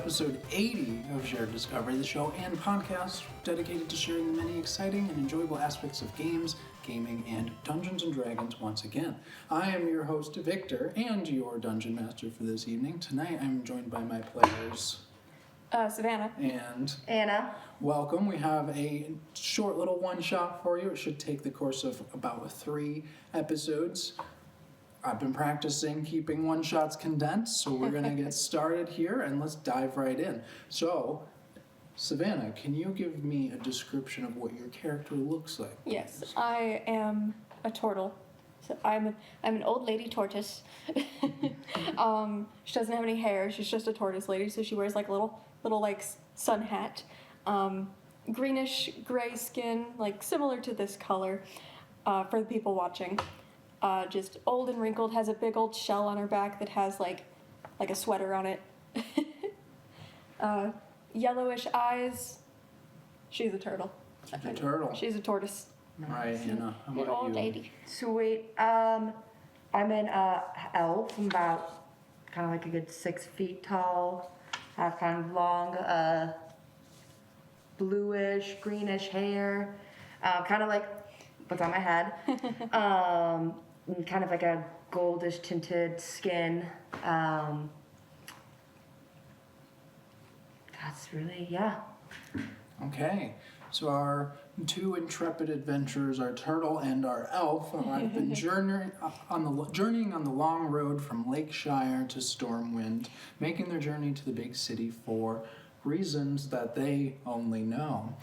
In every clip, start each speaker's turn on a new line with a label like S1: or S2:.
S1: episode 80 of Shared Discovery, the show and podcast dedicated to sharing the many exciting and enjoyable aspects of games, gaming, and Dungeons & Dragons once again. I am your host, Victor, and your Dungeon Master for this evening. Tonight I'm joined by my players...
S2: Savannah.
S1: And...
S3: Anna.
S1: Welcome. We have a short little one-shot for you. It should take the course of about 3 episodes. I've been practicing keeping one-shots condensed, so we're going to get started here, and let's dive right in. So, Savannah, can you give me a description of what your character looks like?
S2: Yes, I am a turtle. So I'm an old lady tortoise. She doesn't have any hair. She's just a tortoise lady, so she wears like a little like sun hat. Greenish gray skin, like similar to this color, for the people watching. Just old and wrinkled, has a big old shell on her back that has like a sweater on it. Yellowish eyes. She's a turtle.
S1: She's a turtle.
S2: She's a tortoise.
S1: All right, Anna, how
S2: An
S1: about
S2: old
S1: you?
S2: lady.
S3: Sweet. I'm an elf. I'm about kind of like a good 6 feet tall. I have kind of long, bluish, greenish hair. Kind of like what's on my head. Kind of like a goldish tinted skin. That's really, yeah.
S1: Okay, so our 2 intrepid adventurers, our turtle and our elf, have been journeying on the long road from Lakeshire to Stormwind, making their journey to the big city for reasons that they only know.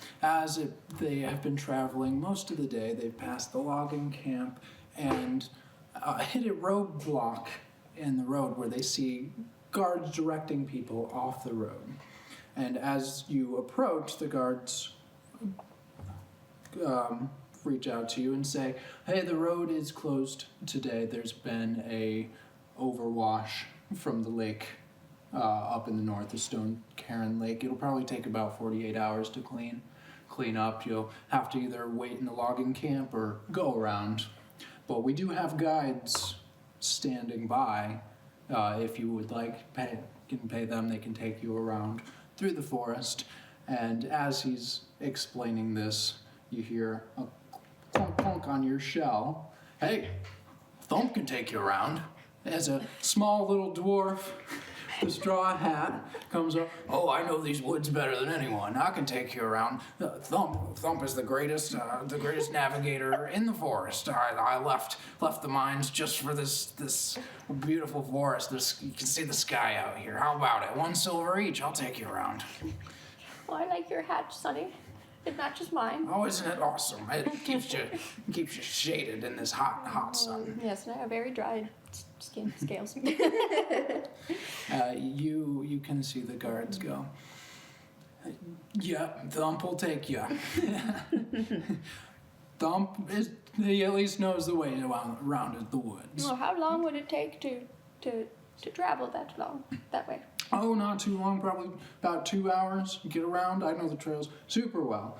S1: They have been traveling most of the day, they've passed the logging camp and hit a roadblock in the road where they see guards directing people off the road. And as you approach, the guards reach out to you and say, hey, the road is closed today. There's been a overwash from the lake up in the north, the Stone Cairn Lake. It'll probably take about 48 hours to clean up. You'll have to either wait in the logging camp or go around. But we do have guides standing by. If you would like, can pay them. They can take you around through the forest. And as he's explaining this, you hear a clunk clunk on your shell. Hey, Thump can take you around. As a small little dwarf, the straw hat comes up. Oh, I know these woods better than anyone. I can take you around. Thump is the greatest navigator in the forest. I left the mines just for this beautiful forest. You can see the sky out here. How about it? 1 silver each. I'll take you around.
S2: Well, I like your hat, Sonny. It matches mine.
S1: Oh, isn't it awesome? It keeps you shaded in this hot sun.
S2: Yes, and I have very dry skin scales.
S1: You can see the guards go. Yeah, Thump will take you. He at least knows the way around the woods.
S2: Well, how long would it take to travel that way?
S1: Oh, not too long, probably about 2 hours. Get around. I know the trails super well.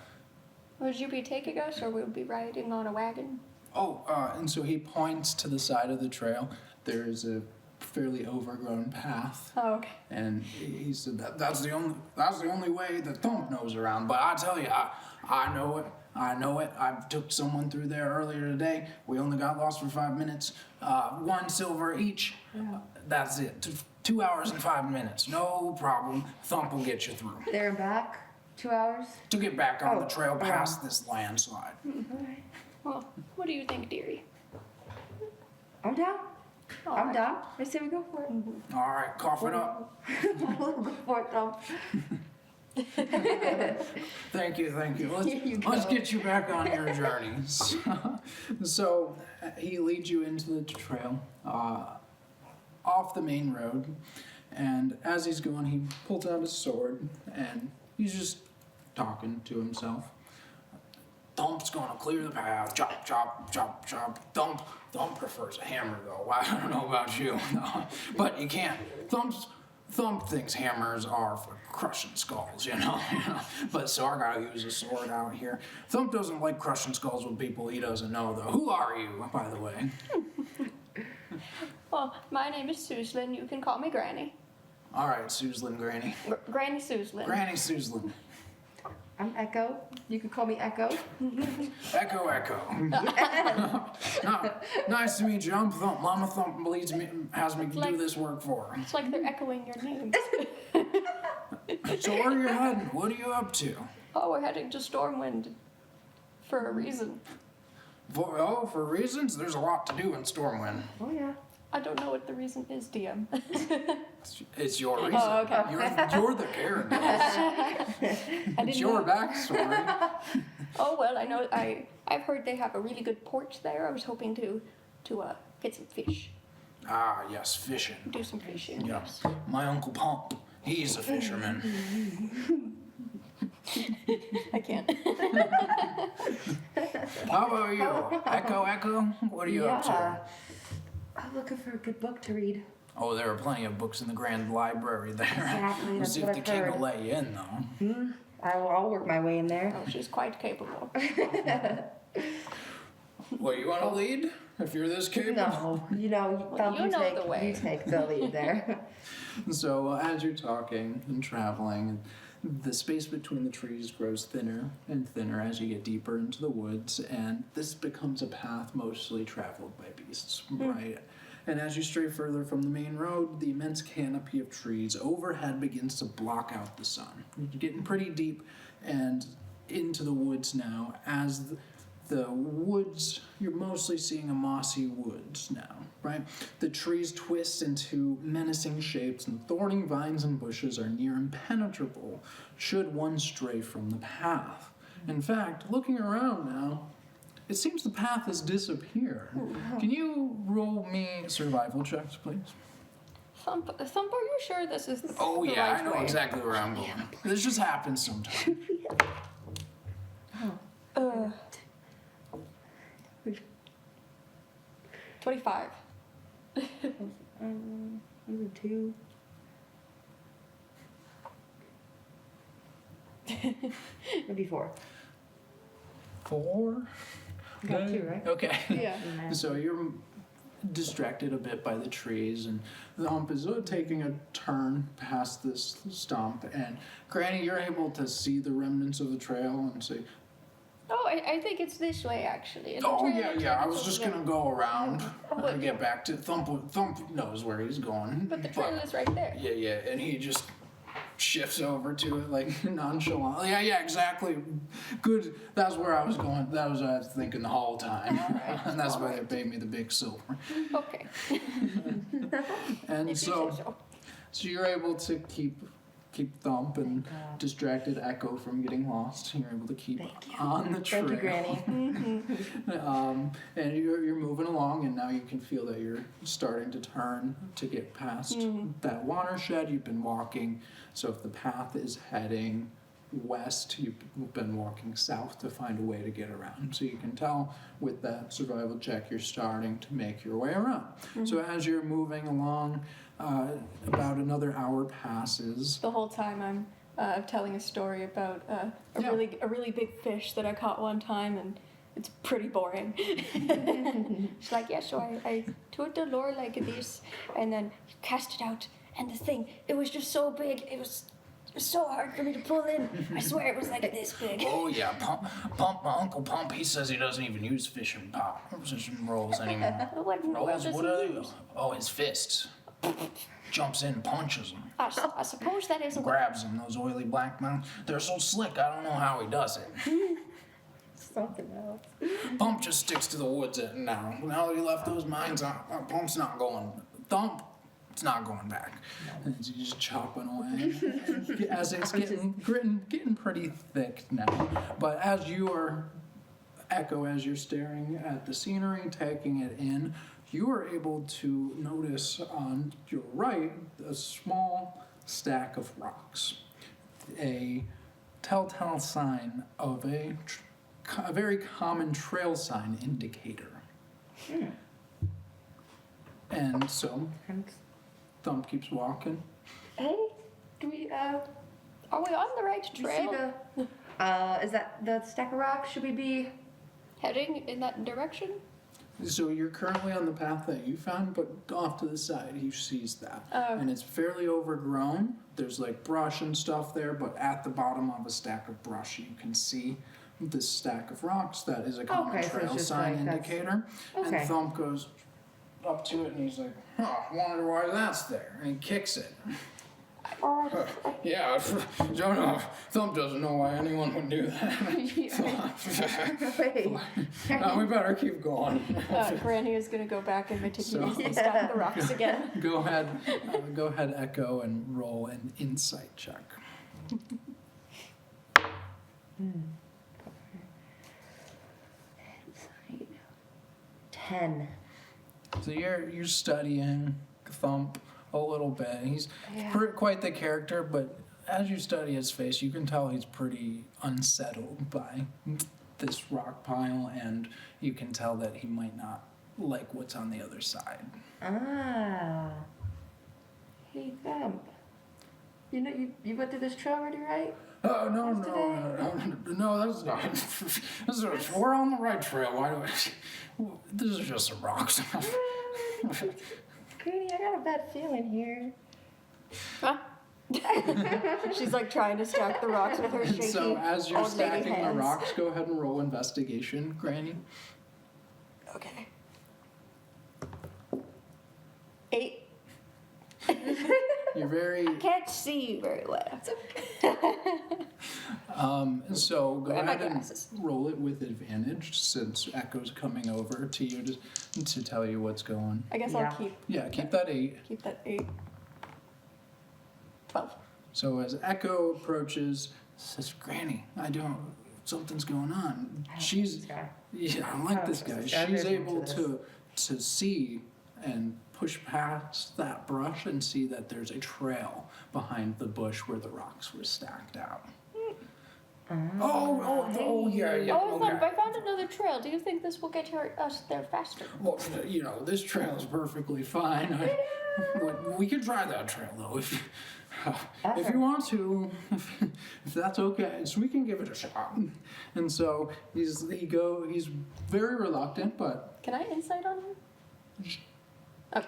S2: Would you be taking us, or we'll be riding on a wagon?
S1: Oh, and so he points to the side of the trail. There's a fairly overgrown path.
S2: Oh, okay.
S1: And he said that's the only way that Thump knows around. But I tell you, I know it. I took someone through there earlier today. We only got lost for 5 minutes. 1 silver each.
S2: Yeah.
S1: That's it. 2 hours and 5 minutes. No problem. Thump will get you through.
S3: There and back? 2 hours?
S1: To get back on the trail past this landslide.
S3: Alright.
S2: Well, what do you think, dearie?
S3: I'm down.
S2: All
S3: I'm
S2: right.
S3: down. I say we go for it.
S1: All right, cough it up.
S3: Go for it, though.
S1: Thank you.
S3: You
S1: Let's
S3: go.
S1: get you back on your journeys. So he leads you into the trail off the main road, and as he's going, he pulls out his sword, and he's just talking to himself. Thump's gonna clear the path. Chop, chop, chop, chop. Thump prefers a hammer, though. I don't know about you, but you can't. Thump thinks hammers are for crushing skulls, you know. But so I gotta use a sword out here. Thump doesn't like crushing skulls with people he doesn't know, though. Who are you, by the way?
S2: Well, my name is Susan. You can call me Granny.
S1: All right, Suslin Granny.
S2: Granny Suslin.
S1: Granny Suslin.
S3: I'm Echo. You can call me Echo.
S1: Echo, Echo. Nice to meet you. I'm Thump. Mama Thump has me do this work for her.
S2: It's like they're echoing your name.
S1: So where are you heading? What are you up to?
S2: Oh, we're heading to Stormwind for a reason.
S1: For reasons? There's a lot to do in Stormwind.
S3: Oh yeah.
S2: I don't know what the reason is, DM.
S1: It's your reason.
S2: Oh, okay.
S1: You're the character. It's your backstory.
S2: Oh well, I know. I've heard they have a really good port there. I was hoping to get some fish,
S1: Ah, yes, fishing.
S2: do some fishing.
S1: Yes. My Uncle Pump, he's a fisherman.
S2: I can't.
S1: How about you? Echo, Echo? What are you up to?
S3: I'm looking for a good book to read.
S1: Oh, there are plenty of books in the Grand Library there.
S3: Exactly,
S1: We'll
S3: that's
S1: see if
S3: what
S1: the
S3: I've
S1: king will
S3: heard.
S1: let you in, though.
S3: I'll work my way in there.
S2: Oh, she's quite capable.
S1: Well, you want to lead? If you're this capable?
S3: No,
S2: Well, you know the way.
S3: You take the lead there.
S1: So, as you're talking and traveling, the space between the trees grows thinner and thinner as you get deeper into the woods, and this becomes a path mostly traveled by beasts, right? And as you stray further from the main road, the immense canopy of trees overhead begins to block out the sun. You're getting pretty deep and into the woods now. As the woods, you're mostly seeing a mossy woods now, right? The trees twist into menacing shapes, and thorny vines and bushes are near impenetrable should one stray from the path. In fact, looking around now, it seems the path has disappeared. Can you roll me survival checks, please?
S2: Thump, are you sure this is the
S1: Oh
S2: the
S1: yeah,
S2: right
S1: I know
S2: way?
S1: exactly where I'm going. This just happens sometimes.
S2: Uh, 25.
S3: Two. Maybe four.
S1: 4?
S3: You got two, right?
S1: Okay.
S2: Yeah.
S1: So you're distracted a bit by the trees, and the hump is taking a turn past this stump, and Granny, you're able to see the remnants of the trail and say,
S2: Oh, I think it's this way actually. The
S1: oh
S2: trail
S1: yeah,
S2: looks
S1: yeah,
S2: like
S1: I
S2: it's
S1: was just
S2: over
S1: gonna
S2: there.
S1: go around
S2: but-
S1: and get back to Thump knows where he's going.
S2: But the trail is right there.
S1: Yeah, yeah, and he just shifts over to it like nonchalant. Yeah, exactly. Good. That's where I was going. That was what I was thinking the whole time. And that's why they paid me the big silver.
S2: Okay.
S1: And
S2: If you
S1: so,
S2: say so.
S1: so you're able to keep Thump and distracted Echo from getting lost. You're able to keep
S3: Thank you.
S1: on the trail.
S3: Thank you, Granny.
S1: And you're moving along, and now you can feel that you're starting to turn to get past that watershed. You've been walking, so if the path is heading west, you've been walking south to find a way to get around. So you can tell with that survival check, you're starting to make your way around. So as you're moving along, about another hour passes.
S2: The whole time I'm telling a story about a
S1: Yeah.
S2: really big fish that I caught one time, and it's pretty boring. She's like, yeah, so I took the lure like this, and then cast it out, and the thing, it was just so big, it was so hard for me to pull in. I swear it was like this big.
S1: Oh yeah, Pump, my Uncle Pump, he says he doesn't even use fishing rolls anymore.
S2: What in the world
S1: Rolls,
S2: does
S1: what
S2: he
S1: are they?
S2: use?
S1: Oh, his fists. Jumps in, punches them,
S2: I suppose that isn't.
S1: grabs them, those oily black mouths. They're so slick, I don't know how he does it.
S3: Something else.
S1: Pump just sticks to the woods now. Now that he left those mines, Pump's not going. Thump, it's not going back. And he's just chopping away. As it's getting pretty thick now. But as you're staring at the scenery, taking it in, you are able to notice on your right a small stack of rocks. A telltale sign of a very common trail sign indicator. And so Thump keeps walking.
S2: Hey, do we are we on the right
S3: You see
S2: trail?
S3: is that the stack of rocks? Should we be?
S2: Heading in that direction?
S1: So you're currently on the path that you found, but off to the side, he sees that.
S2: Oh.
S1: And it's fairly overgrown. There's like brush and stuff there, but at the bottom of a stack of brush, you can see this stack of rocks that is a common
S3: Okay, so it's
S1: trail
S3: just
S1: sign
S3: like that's-
S1: indicator.
S3: Okay.
S1: And Thump goes up to it and he's like, wonder why that's there. And he kicks it. Yeah, don't know. Thump doesn't know why anyone would do that.
S3: Wait.
S1: No, we better keep going.
S2: Granny is gonna go back and meticulously stack the rocks again.
S1: Go ahead, Echo, and roll an insight check.
S3: Insight. 10.
S1: So you're studying Thump a little bit. He's
S3: Yeah.
S1: quite the character, but as you study his face, you can tell he's pretty unsettled by this rock pile, and you can tell that he might not like what's on the other side.
S3: Ah. Hey, Thump. You know, you went through this trail already, right?
S1: Oh no,
S3: Yesterday?
S1: no, that's not. We're on the right trail. Why do we? This is just some rocks.
S3: Granny, I got a bad feeling here.
S2: Huh? She's like trying to stack the rocks with her
S1: And
S2: shaky
S1: so as you're
S2: old lady
S1: stacking the
S2: hands.
S1: rocks, go ahead and roll investigation, Granny.
S2: Okay. 8.
S1: You're very.
S2: Can't see you very well.
S1: So go
S2: Where are my
S1: ahead and
S2: glasses?
S1: roll it with advantage since Echo's coming over to you to tell you what's going.
S2: I guess
S3: Yeah.
S2: I'll
S1: Yeah, keep that 8.
S2: keep that 8. 12.
S1: So as Echo approaches, says, "Granny, something's going on."
S3: This guy.
S1: Yeah, I like this guy.
S3: Yeah,
S1: She's
S3: there's
S1: able
S3: more to
S1: to see and push past that brush and see that there's a trail behind the bush where the rocks were stacked out. Oh, yeah.
S2: Oh, Thump, I found another trail. Do you think this will get us there faster?
S1: Well, this trail is perfectly fine. We can try that trail though, if you want to, if that's okay. So we can give it a shot. And so he's very reluctant, but
S2: Can I insight on him?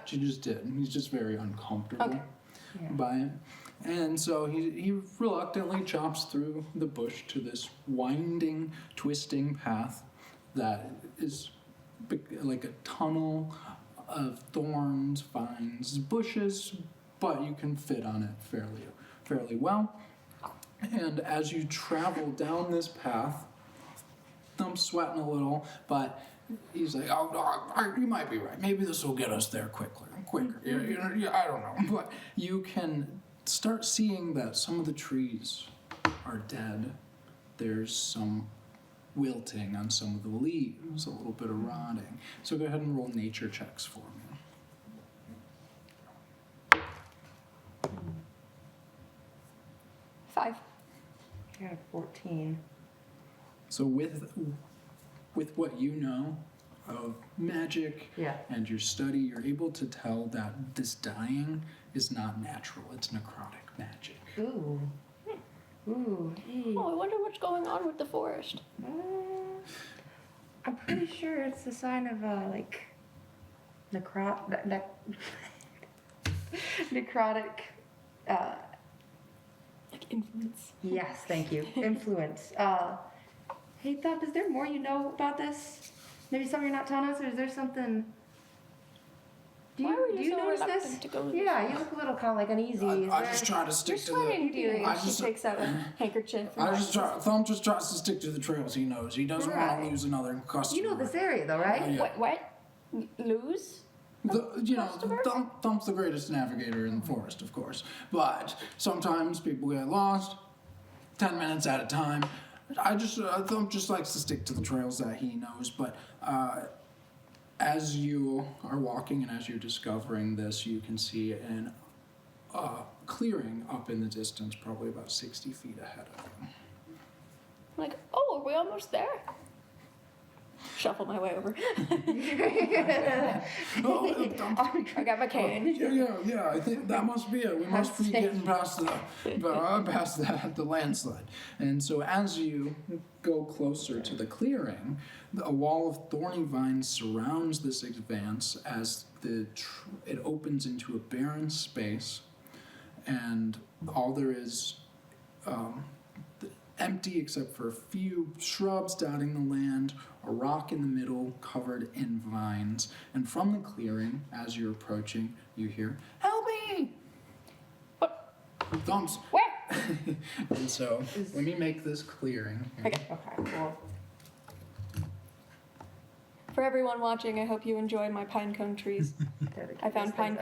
S1: she just did. He's just very uncomfortable
S2: Okay.
S3: Yeah.
S1: by it. And so he reluctantly chops through the bush to this winding, twisting path that is like a tunnel of thorns, vines, bushes, but you can fit on it fairly well. And as you travel down this path, Thump's sweating a little, but he's like, you might be right. Maybe this will get us there quicker. I don't know. But you can start seeing that some of the trees are dead. There's some wilting on some of the leaves, a little bit of rotting. So go ahead and roll nature checks for me.
S2: 5.
S3: I got a 14.
S1: So with what you know of magic
S3: Yeah.
S1: and your study, you're able to tell that this dying is not natural. It's necrotic magic.
S3: Ooh. Ooh. Hey.
S2: Oh, I wonder what's going on with the forest.
S3: I'm pretty sure it's a sign of necrotic.
S2: Like influence.
S3: Yes, thank you. Influence. Hey, Thump, is there more you know about this? Maybe something you're not telling us, or is there something?
S2: Why were you
S3: do you
S2: so
S3: notice this?
S2: reluctant to go this
S3: Yeah,
S2: way?
S3: you look a little kind of like uneasy. Is
S1: I
S3: there-
S1: just try to
S2: You're
S1: stick to
S2: sweating,
S1: the.
S2: dearie.
S1: I
S2: She
S1: just-
S2: takes out a handkerchief. and wipes it.
S1: Thumb just tries to stick to the trails he knows. He doesn't want
S3: Right.
S1: to lose another customer.
S3: You know this area, though, right?
S1: Yeah.
S2: What? Lose?
S3: Customer?
S1: Thump's the greatest navigator in the forest, of course. But sometimes people get lost, 10 minutes at a time. Thump just likes to stick to the trails that he knows. But as you are walking and as you're discovering this, you can see an clearing up in the distance, probably about 60 feet ahead of you.
S2: Like, oh, are we almost there? shuffle my way over.
S1: Oh,
S2: I got my cane.
S1: yeah. I think that must be it. We must be getting past the landslide. And so as you go closer to the clearing, a wall of thorny vines surrounds this advance as it opens into a barren space, and all there is empty except for a few shrubs dotting the land, a rock in the middle covered in vines. And from the clearing, as you're approaching, you hear, "Help me!"
S2: What?
S1: Thumps.
S2: Where?
S1: And so, let me make this clearing. Here.
S2: Okay.
S3: Okay, cool.
S2: For everyone watching, I hope you enjoy my pine cone trees. I found pine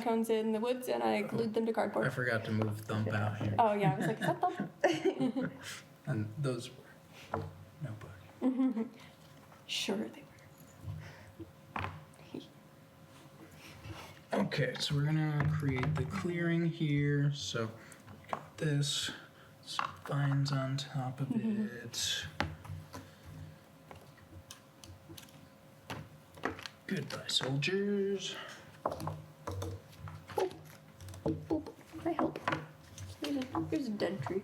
S2: cones in the woods, and I glued them to
S1: I
S2: cardboard.
S1: forgot to move Thump out here.
S2: Oh yeah, I was like, is that Thump?
S1: And those were no bug.
S2: Sure they were.
S1: Okay, so we're gonna create the clearing here. So we got this, some vines on top of it. Goodbye, soldiers.
S2: Boop. I help. Here's a dead tree.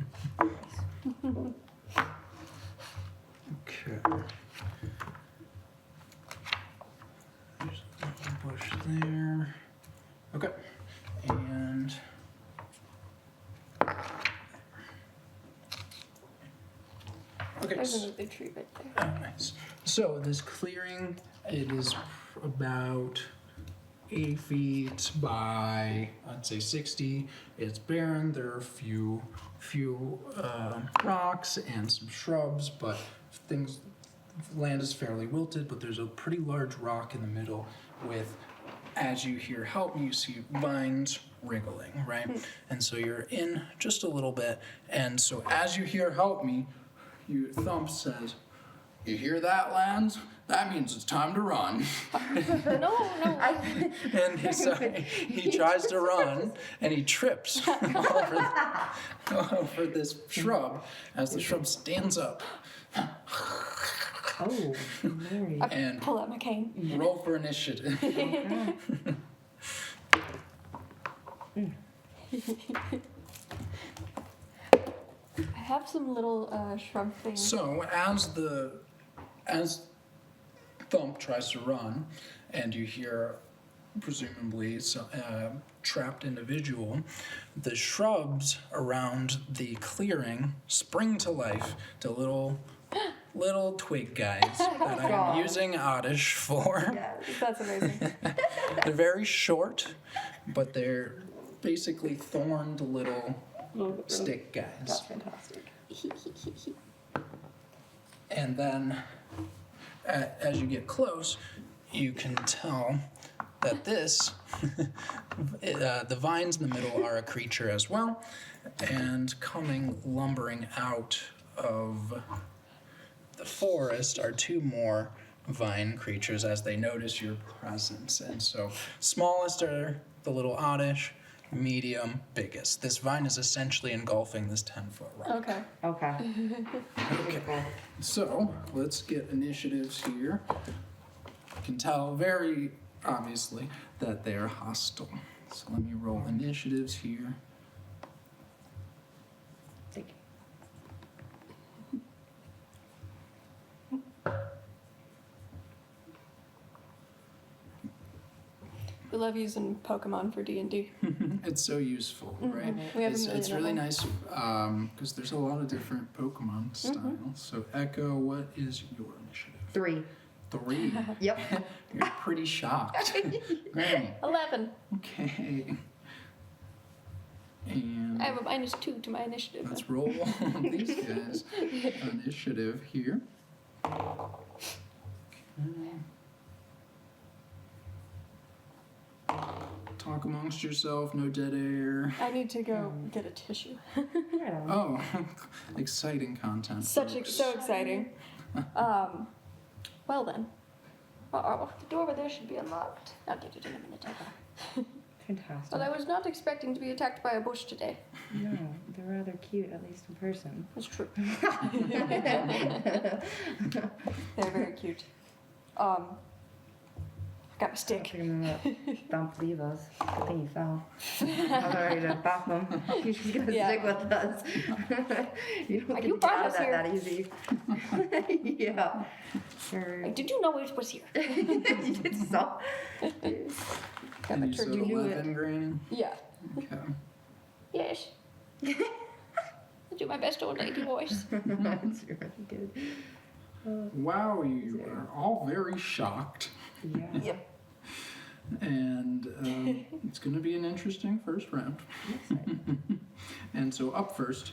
S1: Okay. There's a little bush there. Okay. And okay.
S2: There's another tree right there.
S1: Oh, nice. So this clearing, it is about 80 feet by, I'd say 60. It's barren. There are a few rocks and some shrubs, but land is fairly wilted. But there's a pretty large rock in the middle with, as you hear "help me," you see vines wriggling, right? And so you're in just a little bit, and so as you hear "help me," Thump says, "You hear that, Lance? That means it's time to run."
S2: No.
S1: And he tries to run, and he trips over this shrub as the shrub stands up.
S3: Oh, Mary.
S1: And
S2: Pull out my cane.
S1: roll for initiative.
S2: I have some little shrub things.
S1: So as Thump tries to run, and you hear presumably trapped individual, the shrubs around the clearing spring to life to little twig guys that I am using Oddish for.
S3: Yeah.
S2: That's amazing.
S1: They're very short, but they're basically thorned little stick guys.
S3: That's fantastic.
S1: And then, as you get close, you can tell that the vines in the middle are a creature as well. And coming lumbering out of the forest are two more vine creatures as they notice your presence. And so, smallest are the little Oddish, medium, biggest. This vine is essentially engulfing this 10-foot rock.
S3: Okay.
S1: Okay. So, let's get initiatives here. You can tell very obviously that they are hostile. So let me roll initiatives here.
S3: Thank you.
S2: We love using Pokemon for D&D.
S1: It's so useful, right?
S2: We have
S1: It's,
S2: a million
S1: it's
S2: of
S1: really
S2: them.
S1: nice because there's a lot of different Pokemon styles. So Echo, what is your initiative?
S3: 3.
S1: 3.
S3: Yep.
S1: You're pretty shocked. Great.
S2: 11.
S1: Okay. And
S2: I have a -2 to my initiative.
S1: let's roll these guys. Initiative here. Talk amongst yourself, no dead air.
S2: I need to go get a tissue.
S3: Yeah.
S1: Oh, exciting content.
S2: So
S1: folks.
S2: exciting. Well then. The door over there should be unlocked. I'll get it in a minute.
S3: Fantastic.
S2: Well, I was not expecting to be attacked by a bush today.
S3: No, they're rather cute, at least in person.
S2: That's true. They're very cute. I got my stick.
S3: I'm gonna dump Leva's. Good thing you fell. I'm ready to bop him. He's just gonna
S2: Yeah.
S3: stick with us. You don't get
S2: You
S3: to get
S2: brought
S3: out
S2: us
S3: of that
S2: here.
S3: that easy. Yeah.
S2: Like, did you know it was here?
S3: You did so.
S2: Got my
S1: And you said
S2: turkey.
S3: knew it.
S1: 11, Granny?
S2: Yeah.
S1: Okay.
S2: Yes. I do my best old lady voice.
S3: That's really good.
S1: Wow, you are all very shocked.
S3: Yeah.
S2: Yep.
S1: And it's going to be an interesting first round. And so up first,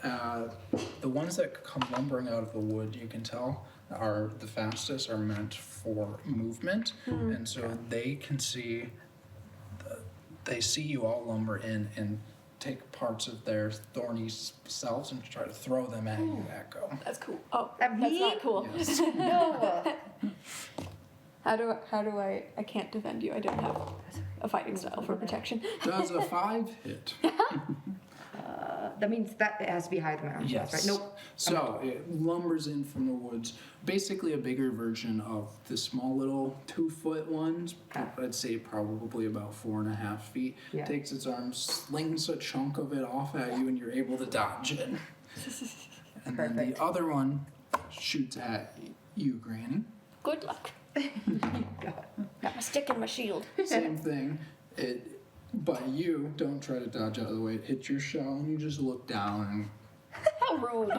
S1: the ones that come lumbering out of the wood, you can tell, are the fastest, are meant for movement. And so they can see, they see you all lumber in and take parts of their thorny selves and try to throw them at you, Echo.
S2: That's cool. Oh,
S3: That
S2: that's
S3: me?
S2: not cool.
S1: Yes.
S3: No.
S2: How do I can't defend you. I don't have a fighting style for protection.
S1: Does a 5 hit?
S3: That means that it has to be higher than my arm.
S1: Yes.
S3: Right? Nope.
S1: So it lumbers in from the woods, basically a bigger version of the small little 2-foot ones. I'd say probably about 4.5 feet.
S3: Yeah.
S1: Takes its arm, slings a chunk of it off at you, and you're able to dodge it. And then
S3: Perfect.
S1: the other one shoots at you, Granny.
S2: Good luck. Got my stick and my shield.
S1: Same thing. But you don't try to dodge out of the way. It hits your shell, and you just look down
S2: How rude.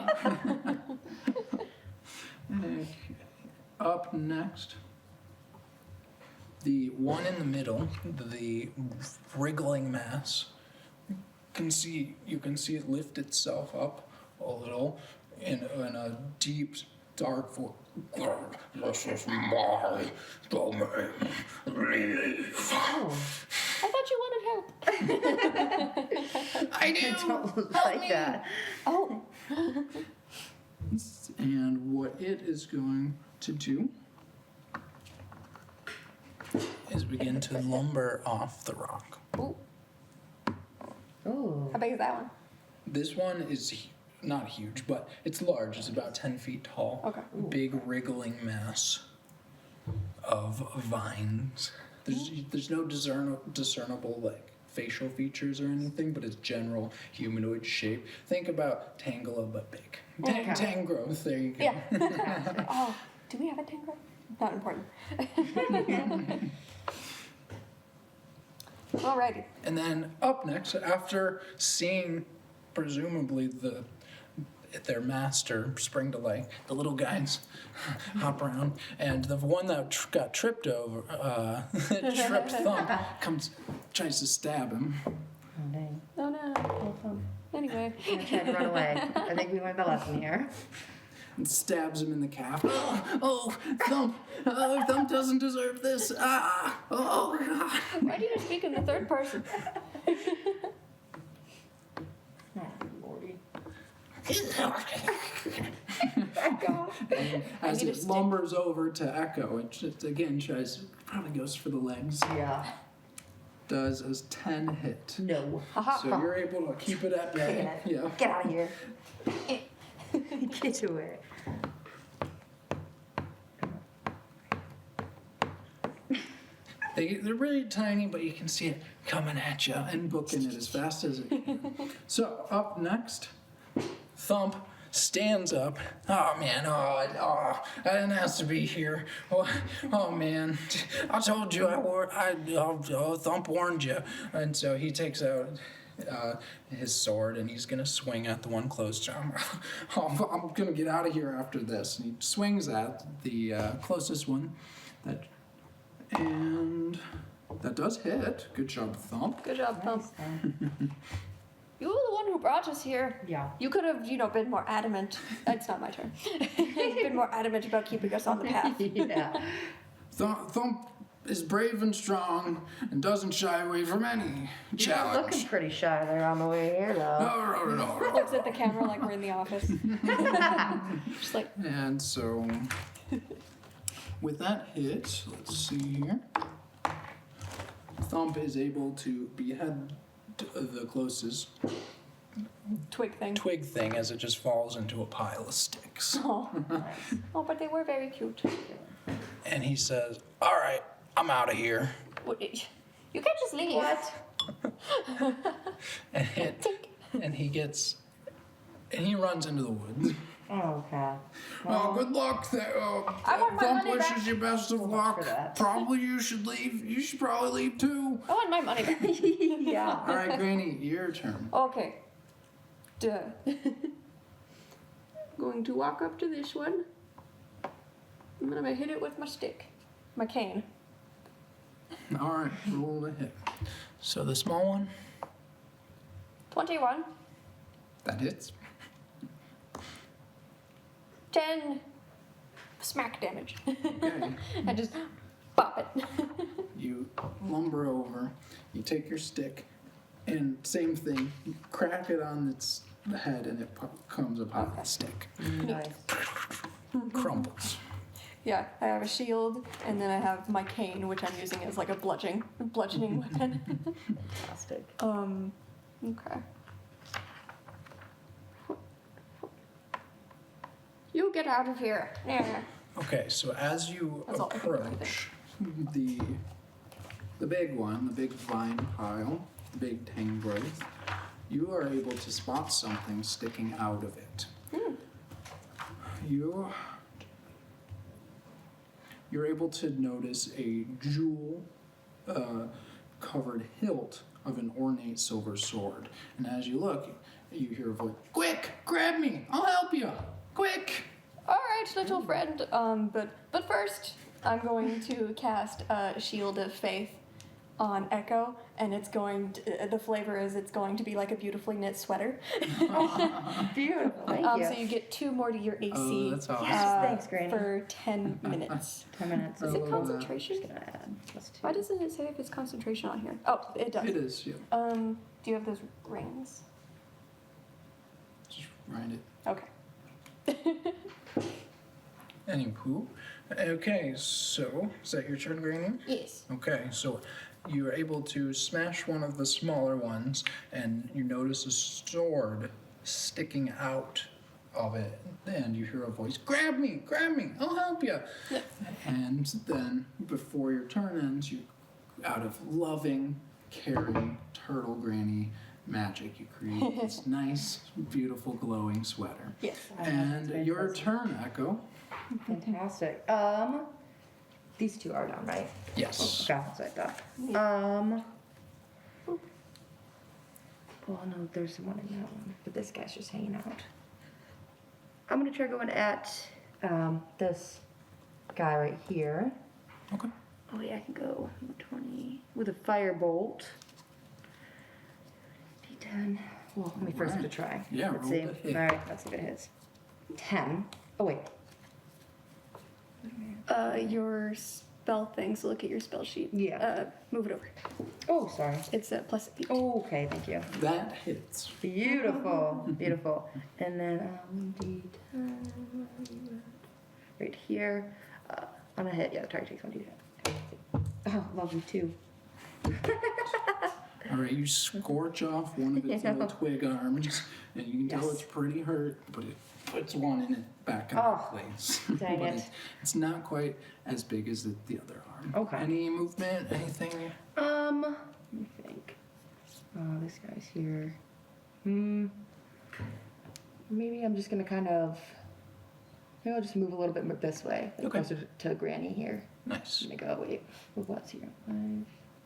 S1: and up next, the one in the middle, the wriggling mass, you can see it lift itself up a little in a deep, dark voice. This is my domain. Leave.
S3: Oh,
S2: I thought you wanted help.
S1: I
S3: I
S1: do.
S3: don't like
S2: me.
S3: that.
S2: Oh.
S1: And what it is going to do is begin to lumber off the rock.
S2: Ooh.
S3: Oh.
S2: How big is that one?
S1: This one is not huge, but it's large. It's about 10 feet tall.
S2: Okay.
S1: Big wriggling mass of vines. There's no discernible like facial features or anything, but it's general humanoid shape. Think about Tangela but big.
S3: Okay.
S1: Tangrowth, there you go.
S2: Yeah. Oh, do we have a tango? Not important. Alrighty.
S1: And then up next, after seeing presumably their master spring to life, the little guys hop around, and the one that got tripped over, tripped Thump, tries to stab him.
S3: Oh, dang.
S2: Oh no.
S3: Well, Thump.
S2: Anyway.
S3: I'm gonna try to run away. I think we learned the lesson here.
S1: And stabs him in the calf. Oh, Thump! Thump doesn't deserve this. Oh, God.
S2: Why do you speak in the third person?
S3: Oh, Lordy.
S1: As
S2: need a
S1: it
S2: stick.
S1: lumbers over to Echo, it just again probably goes for the legs.
S3: Yeah.
S1: Does a 10 hit.
S3: No.
S2: Haha.
S1: So you're able to keep it at bay. Yeah.
S3: Get out of here. Get away.
S1: They're really tiny, but you can see it coming at you and booking it as fast as it can. So up next, Thump stands up. Oh man, I didn't have to be here. Oh man, I told you Thump warned you. And so he takes out his sword and he's gonna swing at the one closest to him. I'm gonna get out of here after this. And he swings at the closest one. And that does hit. Good job, Thump.
S2: Good job, Thump.
S3: Nice.
S2: You were the one who brought us here.
S3: Yeah.
S2: You could have, been more adamant. It's not my turn. Been more adamant about keeping us on the path.
S3: Yeah.
S1: Thump is brave and strong and doesn't shy away from any
S3: You're looking
S1: challenge.
S3: pretty shy there on the way here, though.
S1: No.
S2: Looks at the camera like we're in the office. Just like,
S1: And so, with that hit, let's see here. Thump is able to behead the closest
S2: twig thing.
S1: twig thing as it just falls into a pile of sticks.
S2: Oh. Oh, but they were very cute.
S1: And he says, "All right, I'm out of here."
S2: You can't just leave.
S3: What?
S1: And he runs into the woods.
S3: Oh, okay.
S1: Well, good luck.
S2: I want my
S1: Flump
S2: money back.
S1: wishes you best of
S3: much
S1: luck.
S3: for that.
S1: Probably you should leave. You should probably leave too.
S2: I want my money back.
S3: Yeah.
S1: All right, Granny, your turn.
S2: Okay. Duh. Going to walk up to this one. I'm gonna hit it with my stick. My cane.
S1: All right, roll the hit. So the small one,
S2: 21.
S1: that hits.
S2: 10 smack damage.
S1: Okay.
S2: I just pop it.
S1: You lumber over, you take your stick, and same thing, you crack it on its head and it comes up out of the stick.
S3: Nice.
S1: Crumbles.
S2: Yeah, I have a shield, and then I have my cane, which I'm using as like a bludgeoning weapon.
S3: Fantastic.
S2: Okay. You get out of here. Yeah.
S1: Okay, so as you
S2: That's all I can do, I
S1: approach the big one, the big vine pile, the big tang growth, you are able to spot something sticking out of it. You're able to notice a jewel covered hilt of an ornate silver sword. And as you look, you hear a voice, "Quick, grab me, I'll help you, quick!"
S2: All right, little friend. But first, I'm going to cast a Shield of Faith on Echo, and it's going to, the flavor is it's going to be like a beautifully knit sweater.
S3: Beautiful. Thank you.
S2: So you get 2 more to your AC.
S1: Oh, that's awesome.
S3: Thanks, Granny.
S2: For 10 minutes.
S3: 10 minutes.
S2: Is
S1: I
S2: it
S1: love
S2: concentration?
S3: Just gonna add plus 2.
S2: Why doesn't it say if it's concentration on here? Oh, it does.
S1: It is, yeah.
S2: Do you have those rings?
S1: Just grind it.
S2: Okay.
S1: Anywho, okay, so is that your turn, Granny?
S2: Yes.
S1: Okay, so you are able to smash one of the smaller ones, and you notice a sword sticking out of it, and you hear a voice, grab me, I'll help you."
S2: Yeah.
S1: And then, before your turn ends, you, out of loving, caring, turtle granny magic, you create this nice, beautiful, glowing sweater.
S2: Yes.
S1: And your turn, Echo.
S3: Fantastic. These two are done, right?
S1: Yes.
S3: Okay, that's what I thought. Well, no, there's one in that one, but this guy's just hanging out. I'm gonna try going at this guy right here.
S1: Okay.
S3: Oh yeah, I can go 20 with a firebolt. D10. Well, let me first have to try.
S1: Yeah,
S3: Let's
S1: roll
S3: see.
S1: the hit.
S3: All right, let's see if it hits. 10. Oh wait.
S2: Your spell thing, so look at your spell sheet.
S3: Yeah.
S2: Move it over.
S3: Oh, sorry.
S2: It's a +8.
S3: Oh, okay, thank you.
S1: That hits.
S3: Beautiful, beautiful. And then D10 right here. I'm gonna hit. Yeah, the target takes 1d10. Oh, lovely too.
S1: All right, you scorch off one of its little twig arms, and you can tell
S3: Yes.
S1: it's pretty hurt, but it puts one in it back in
S3: Oh,
S1: place.
S3: dang
S1: But
S3: it.
S1: It's not quite as big as the other arm.
S3: Okay.
S1: Any movement? Anything?
S3: Let me think. Oh, this guy's here. Maybe I'm just gonna maybe I'll just move a little bit more this way, like
S1: Okay.
S3: closer to Granny here.
S1: Nice.
S3: I'm gonna go, wait, what's here? 5,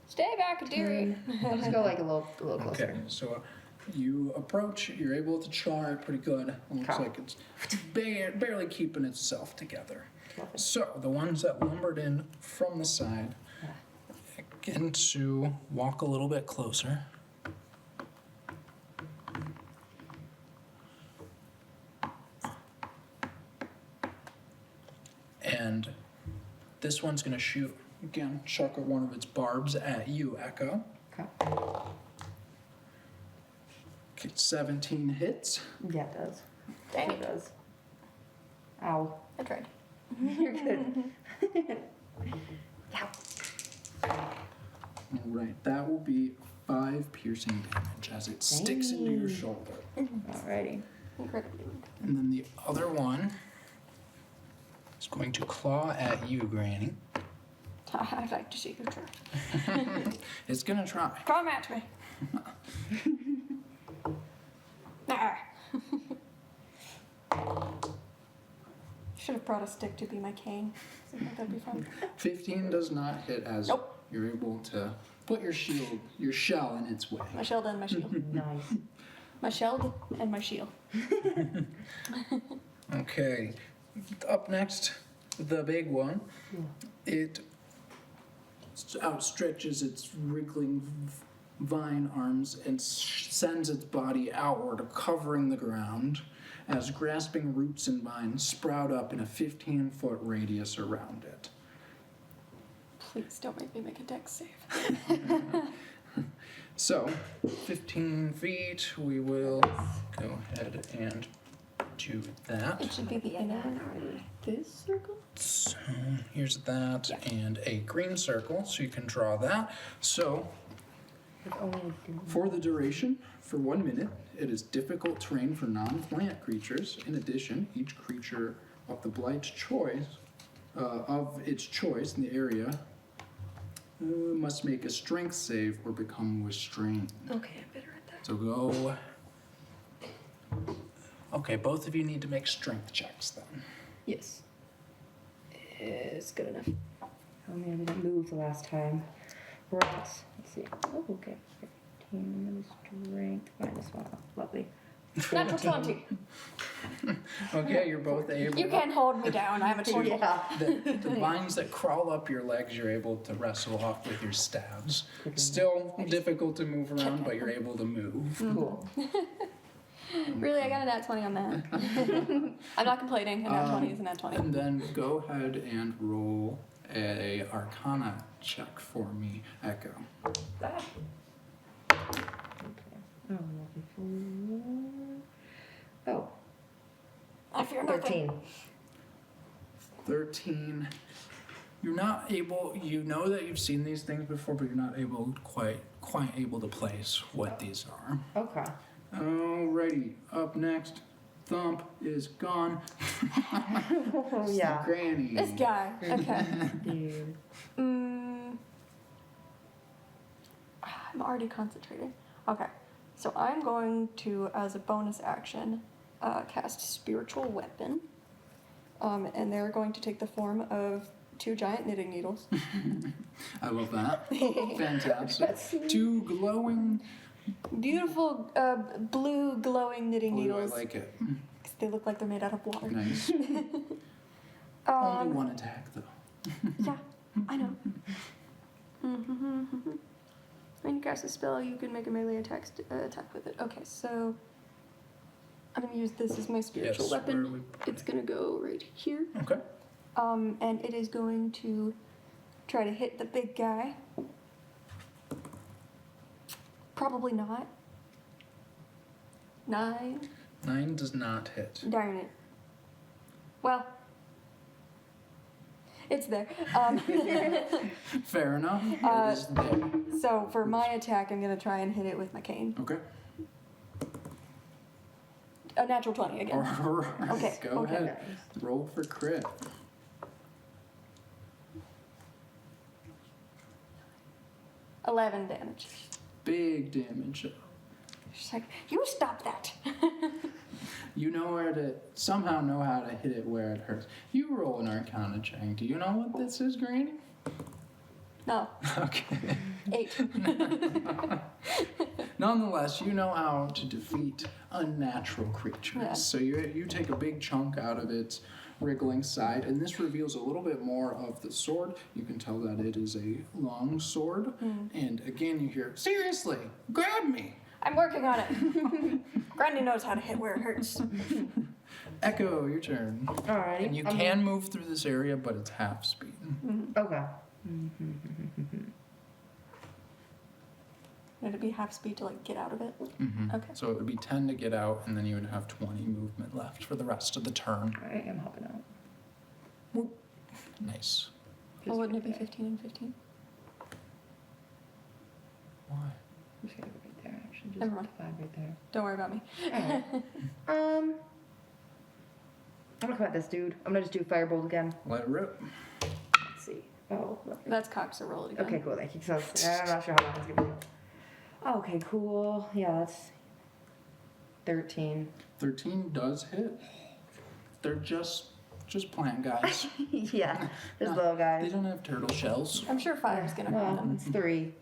S2: Stay back, dearie.
S3: 10. I'll just go like a little closer.
S1: Okay, so you approach, you're able to char it pretty good. It looks
S3: Okay.
S1: like it's barely keeping itself together.
S3: Perfect.
S1: So the ones that lumbered in from the side begin to walk a little bit closer. And this one's gonna shoot again, chuck one of its barbs at you, Echo.
S3: Okay.
S1: Okay, 17 hits.
S3: Yeah, it does.
S2: Dang
S3: It
S2: it.
S3: does. Ow.
S2: I tried.
S3: You're good. Ow.
S1: All right, that will be 5 piercing damage as it sticks into your
S3: Dang.
S1: shoulder.
S3: Alrighty.
S2: Incredibly.
S1: And then the other one is going to claw at you, Granny.
S2: I'd like to see you try.
S1: It's gonna try.
S2: Come at me. Ah. Should have brought a stick to be my cane. I think that'd be fun.
S1: 15 does not hit as
S2: Nope.
S1: you're able to put your shell in its way.
S2: My shield and my shield.
S3: Nice.
S2: My shield and my shield.
S1: Okay, up next, the big one. It outstretches its wriggling vine arms and sends its body outward, covering the ground as grasping roots and vines sprout up in a 15-foot radius around it.
S2: Please don't make me make a dex save.
S1: So, 15 feet, we will go ahead and do that.
S2: It should be the inner this circle.
S1: So, here's that and a green circle, so you can draw that. So,
S3: It's only
S1: for the duration, for 1 minute, it is difficult terrain for non-plant creatures. In addition, each creature of the blight's choice, of its choice in the area, must make a strength save or become restrained.
S2: Okay, I'm better at that.
S1: So go. Okay, both of you need to make strength checks then.
S2: Yes. It's good enough.
S3: Oh man, we didn't move the last time. Right. Let's see. Oh, okay. 15 strength -1. Lovely.
S2: Natural 20.
S1: Okay, you're both able.
S2: You can't hold me down. I have a 20.
S3: Yeah.
S1: The vines that crawl up your legs, you're able to wrestle off with your stabs. Still difficult to move around, but you're able to move.
S3: Cool.
S2: Really, I got a nat 20 on that. I'm not complaining. A nat 20 is a nat 20.
S1: And then go ahead and roll a Arcana check for me, Echo.
S3: Ah. Okay. Oh,
S2: I fear nothing.
S1: 13. You're not able. You know that you've seen these things before, but you're not able quite able to place what these are.
S3: Okay.
S1: Alrighty, up next, Thump is gone.
S3: Oh, yeah.
S1: Granny.
S2: This guy. Okay.
S3: Dude.
S2: I'm already concentrating. Okay. So I'm going to, as a bonus action, cast Spiritual Weapon. And they're going to take the form of 2 giant knitting needles.
S1: I love that. Fantastic. 2 glowing.
S2: Beautiful blue glowing knitting
S1: Oh, I
S2: needles.
S1: like it.
S2: 'Cause they look like they're made out of water.
S1: Nice. Only one attack though.
S2: Yeah, I know. When you cast a spell, you can make a melee attack with it. Okay, so I'm gonna use this as my spiritual
S1: Yes, where
S2: weapon.
S1: are we
S2: It's gonna go right here.
S1: Okay.
S2: And it is going to try to hit the big guy. Probably not. 9.
S1: 9 does not hit.
S2: Darn it. Well, it's there.
S1: Fair enough. It is there.
S2: So for my attack, I'm gonna try and hit it with my cane.
S1: Okay.
S2: A natural 20 again.
S1: Alright,
S2: Okay,
S1: go
S2: okay.
S1: ahead. Roll for crit.
S2: 11 damage.
S1: Big damage.
S2: She's like, you stop that.
S1: You know where to somehow know how to hit it where it hurts. You roll an Arcana check. Do you know what this is, Granny?
S2: No,
S1: Okay.
S2: 8.
S1: Nonetheless, you know how to defeat unnatural creatures.
S2: Yeah.
S1: So you take a big chunk out of its wriggling side, and this reveals a little bit more of the sword. You can tell that it is a long sword. And again, you hear, seriously, grab me.
S2: I'm working on it. Granny knows how to hit where it hurts.
S1: Echo, your turn.
S3: Alrighty.
S1: And you can move through this area, but it's half speed.
S3: Okay.
S2: Would it be half speed to like get out of it? Okay.
S1: So it would be 10 to get out, and then you would have 20 movement left for the rest of the turn.
S3: Alright, I'm helping out.
S1: Nice.
S2: Well, wouldn't it be 15 and 15?
S1: Why?
S3: just
S2: Never mind.
S3: 5 right there.
S2: Don't worry about me.
S3: Alright. I'm gonna come at this dude. I'm gonna just do firebolt again.
S1: Let it rip.
S3: Let's see. Oh, look.
S2: That's cocks, so roll it again.
S3: Okay, cool. Thank you. So I'm not sure how long it's gonna be. Okay, cool. Yeah, that's 13.
S1: 13 does hit. They're just plant guys.
S3: Yeah, just
S1: No,
S3: little
S1: They
S3: guys.
S1: don't have turtle shells.
S2: I'm sure fire's gonna hurt
S3: Well,
S2: them.
S3: it's 3.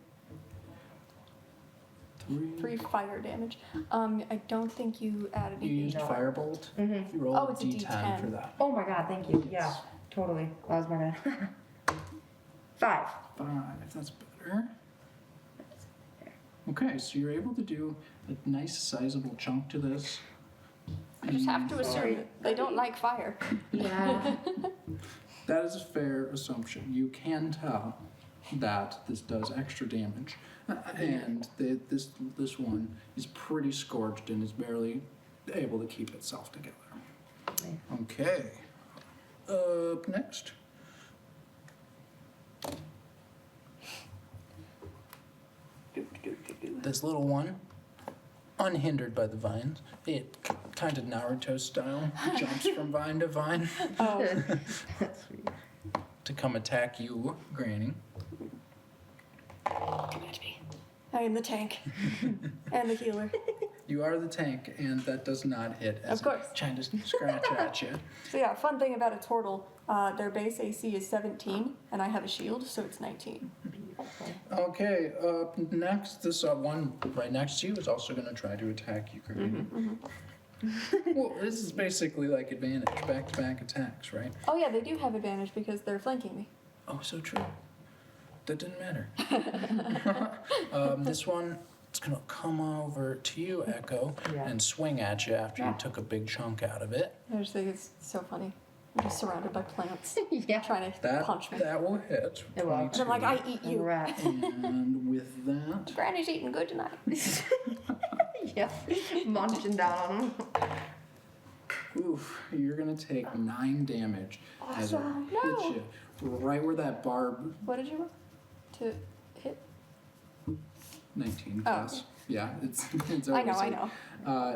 S2: 3 fire damage. I don't think you added
S1: You
S2: anything.
S1: used
S3: No.
S1: firebolt.
S3: Mm-hmm.
S1: You roll
S2: Oh,
S1: a
S2: it's a
S1: D10
S2: D10.
S1: for that.
S3: Oh my god, thank you. Yeah, totally. That was my bad. 5.
S1: 5. That's better. Okay, so you're able to do a nice sizable chunk to this.
S2: I just have to
S3: Sorry.
S2: assume that they don't like fire.
S3: Yeah.
S1: That is a fair assumption. You can tell that this does extra damage, and this one is pretty scorched and is barely able to keep itself together. Okay. Up next. This little one, unhindered by the vines, it kind of Naruto style jumps from vine to vine
S2: Oh,
S3: That's sweet.
S1: to come attack you, Granny.
S2: come at me. I am the tank and the healer.
S1: You are the tank, and that does not hit as
S2: Of course.
S1: it trying to scratch at you.
S2: So yeah, fun thing about a turtle, their base AC is 17, and I have a shield, so it's 19.
S1: Okay, next, this one right next to you is also going to try to attack you, Granny. Well, this is basically like advantage, back-to-back attacks, right?
S2: Oh yeah, they do have advantage because they're flanking me.
S1: Oh, so true. That didn't matter. This one, it's going to come over to you, Echo,
S3: Yeah.
S1: and swing at you after you took a big chunk out of it.
S2: I just think it's so funny. I'm just surrounded by plants
S3: Yeah.
S2: trying to
S1: That,
S2: punch me.
S1: that will hit.
S3: It will.
S2: And I'm like, I eat you.
S3: Rat.
S1: And with that,
S2: Granny's eating good tonight.
S3: Yeah. Munching down on him.
S1: oof, you're going to take 9 damage as it
S2: Awesome.
S1: hits
S2: No.
S1: you right where that barb,
S2: What did you roll? To hit?
S1: 19
S2: Oh,
S1: plus. Yeah, it's
S2: I know,
S1: always
S2: I
S1: a-
S2: know.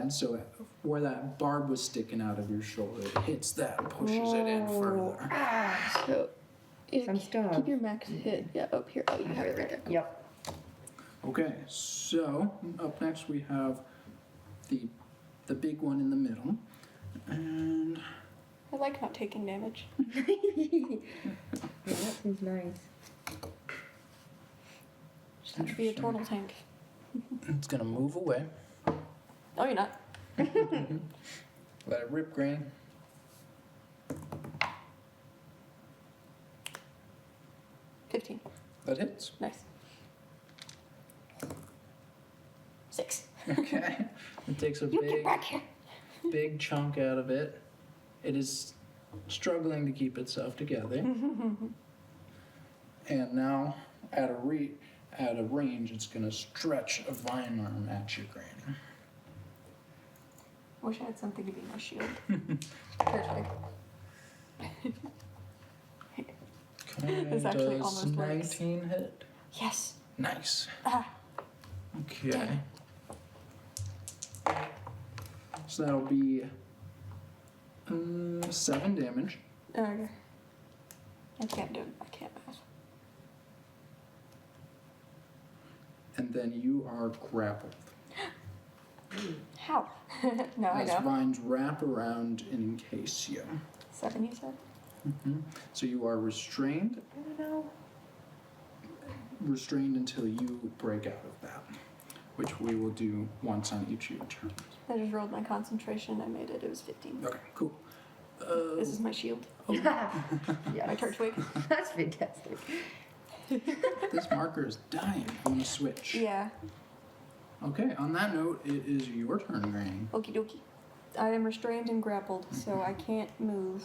S1: And so where that barb was sticking out of your shoulder, it hits that, pushes it in further.
S2: So,
S3: Some stuff.
S2: keep your max hit. Yeah, up here. Oh, you have it right there.
S3: Yep.
S1: Okay, so up next we have the big one in the middle, and
S2: I like not taking damage.
S3: Yeah, that seems nice.
S2: Just have to be a turtle tank.
S1: it's gonna move away.
S2: No, you're not.
S1: Let it rip, Granny.
S2: $15.
S1: That hits.
S2: Nice. 6.
S1: Okay, it takes a
S2: You get
S1: big,
S2: back here.
S1: big chunk out of it. It is struggling to keep itself together, and now at a range, it's gonna stretch a vine arm at you, Granny.
S2: Wish I had something to be my shield. Here, tag.
S1: Okay,
S2: This actually
S1: does
S2: almost works.
S1: 19 hit?
S2: Yes.
S1: Nice.
S2: Ah.
S1: Okay. So that'll be 7 damage.
S2: Okay. I can't do it. I can't math.
S1: And then you are grappled.
S2: How? No, I
S1: As
S2: know.
S1: vines wrap around and encase you.
S2: 7, you said?
S1: So you are restrained.
S2: I don't know.
S1: Restrained until you break out of that, which we will do once on each of your turns.
S2: I just rolled my concentration. I made it. It was 15.
S1: Okay, cool.
S2: This is my shield.
S3: Yeah.
S2: My church wig.
S3: That's fantastic.
S1: This marker is dying. I'm gonna switch.
S2: Yeah.
S1: Okay, on that note, it is your turn, Granny.
S2: Okie dokie. I am restrained and grappled, so I can't move.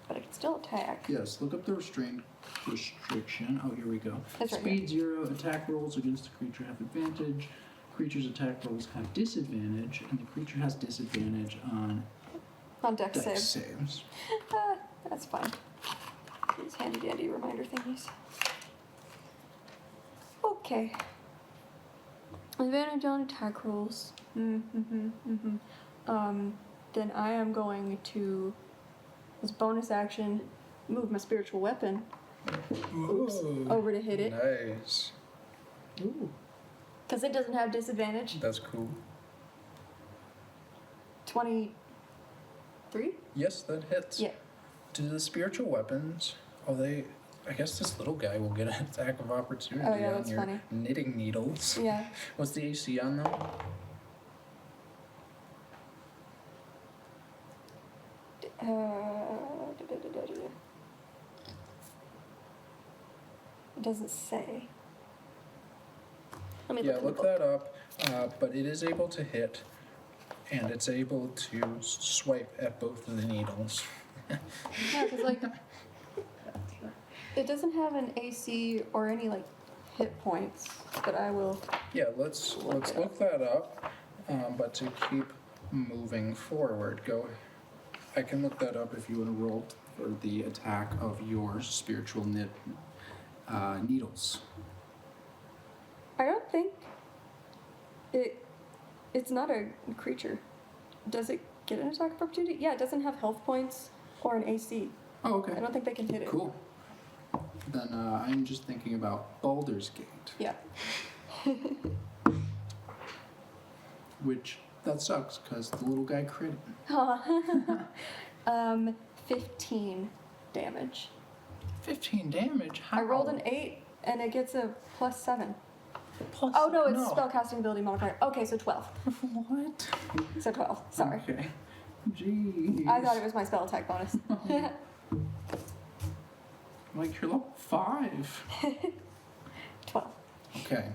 S2: But I can still attack.
S1: Yes, look up the restraint restriction. Oh, here we go.
S2: That's right
S1: Speed 0, attack rolls against the creature have advantage. Creature's attack rolls have disadvantage, and the creature has disadvantage on
S2: On deck
S1: dex
S2: save.
S1: saves.
S2: That's fine. These handy dandy reminder thingies. Okay. Advantage on attack rolls. Then I am going to, as bonus action, move my spiritual weapon. Oops. Over to hit it.
S1: Nice.
S3: Ooh.
S2: Because it doesn't have disadvantage.
S1: That's cool.
S2: 23?
S1: Yes, that hits.
S2: Yeah.
S1: Do the spiritual weapons, I guess this little guy will get an attack of opportunity
S2: Oh, yeah,
S1: on
S2: that's
S1: your
S2: funny.
S1: knitting needles.
S2: Yeah.
S1: What's the AC on them?
S2: It doesn't say. Let me
S1: Yeah,
S2: look in the
S1: look
S2: book.
S1: that up. But it is able to hit, and it's able to swipe at both of the needles.
S2: Yeah, because like it doesn't have an AC or any like hit points, but I will.
S1: Yeah, let's look that up. But to keep moving forward, I can look that up if you want to roll for the attack of your spiritual needles.
S2: I don't think it's not a creature. Does it get an attack of opportunity? Yeah, it doesn't have health points or an AC.
S1: Oh, okay.
S2: I don't think they can hit it.
S1: Cool. Then I'm just thinking about Baldur's Gate,
S2: Yeah.
S1: which that sucks because the little guy crit.
S2: 15 damage.
S1: 15 damage. How?
S2: I rolled an 8 and it gets a +7.
S1: Plus,
S2: Oh no, it's spellcasting ability modifier. Okay, so 12.
S1: What?
S2: So 12. Sorry.
S1: Okay. Jeez.
S2: I thought it was my spell attack bonus.
S1: Like you're level 5.
S2: 12.
S1: Okay.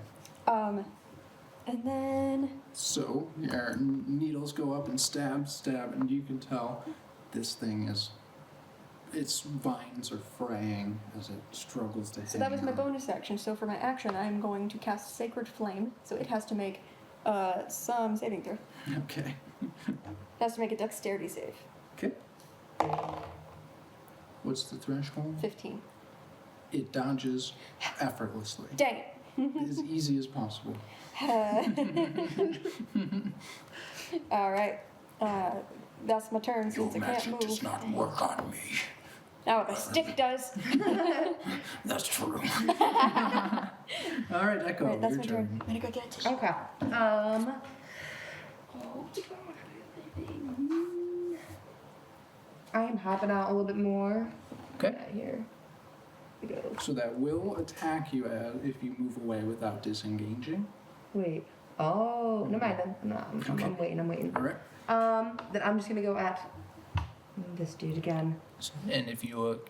S2: And then
S1: So your needles go up and stab, and you can tell this thing its vines are fraying as it struggles to hit.
S2: so that was my bonus action. So for my action, I'm going to cast Sacred Flame. So it has to make some saving throw.
S1: Okay.
S2: It has to make a dexterity save.
S1: Okay. What's the threshold?
S2: 15.
S1: It dodges effortlessly.
S2: Dang it.
S1: As easy as possible.
S2: All right. That's my turn since I can't move.
S1: not work on me.
S2: Now the stick does.
S1: That's true. All right, Echo,
S2: Right, that's
S1: your
S2: my
S1: turn.
S2: turn. I'm gonna go get a tissue.
S3: Okay. I am hopping out a little bit more.
S1: Okay.
S3: Here we go.
S1: So that will attack you if you move away without disengaging.
S3: Wait. Oh, never mind then. No,
S1: Okay.
S3: I'm waiting. I'm waiting.
S1: All right.
S3: Then I'm just gonna go at this dude again.
S1: And if you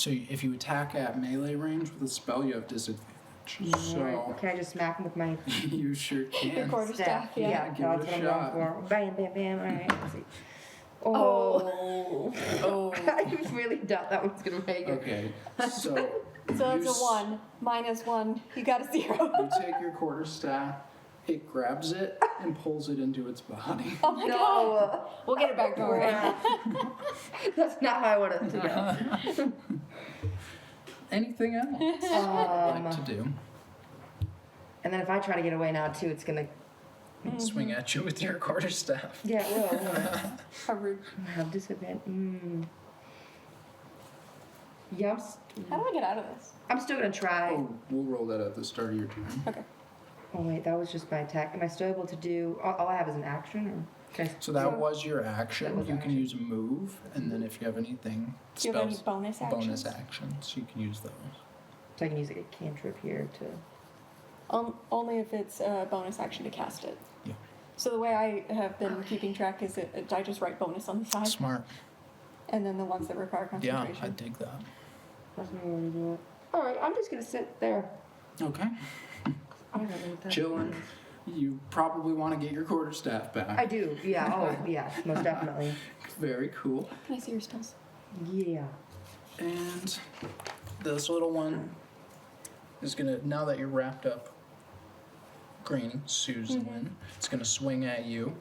S1: if you attack at melee range with a spell, you have disadvantage. So
S3: Can I just smack him with my
S1: you sure
S2: Your
S1: can.
S2: quarterstaff, yeah.
S3: Yeah,
S1: give
S3: that's
S1: it a
S3: what I'm
S1: shot.
S3: going for. Bam, bam, bam. All right. Let's see.
S2: Oh.
S3: Oh. I really doubt that one's gonna make it.
S1: Okay. So
S2: So that's
S1: you
S2: a 1 minus 1. You got a 0.
S1: You take your quarterstaff. It grabs it and pulls it into its body.
S2: Oh my god.
S3: No.
S2: We'll get it back, don't worry.
S3: That's not how I wanted it to go.
S1: Anything else I'd like to do?
S3: And then if I try to get away now too, it's gonna.
S1: Swing at you with your quarterstaff.
S3: Yeah, it will. won't it?
S2: How rude.
S3: I have disadvantage. Yeah,
S2: How do I get out of this?
S3: I'm still gonna try.
S1: Oh, we'll roll that at the start of your turn.
S2: Okay.
S3: Oh wait, that was just my attack. Am I still able to do? All I have is an action, or can I?
S1: So that was your action.
S3: That was
S1: You can
S3: action.
S1: use move, and then if you have anything,
S2: Do you have any
S1: spells,
S2: bonus actions?
S1: bonus actions, you can use those.
S3: So I can use like a cantrip here to.
S2: Only if it's a bonus action to cast it.
S1: Yeah.
S2: So the way I have been keeping track is I just write bonus on the side,
S1: Smart.
S2: and then the ones that require
S1: Yeah,
S2: concentration.
S1: I dig that.
S3: That's not really do it. All right, I'm just gonna sit there.
S1: Okay.
S3: I don't know what that
S1: Chilling.
S3: is.
S1: You probably want to get your quarterstaff back.
S3: I do. Yeah. Oh, yeah. Most definitely.
S1: Very cool.
S2: Can I see your spells?
S3: Yeah.
S1: And this little one is gonna, now that you're wrapped up, Granny, Susan, it's gonna swing at you.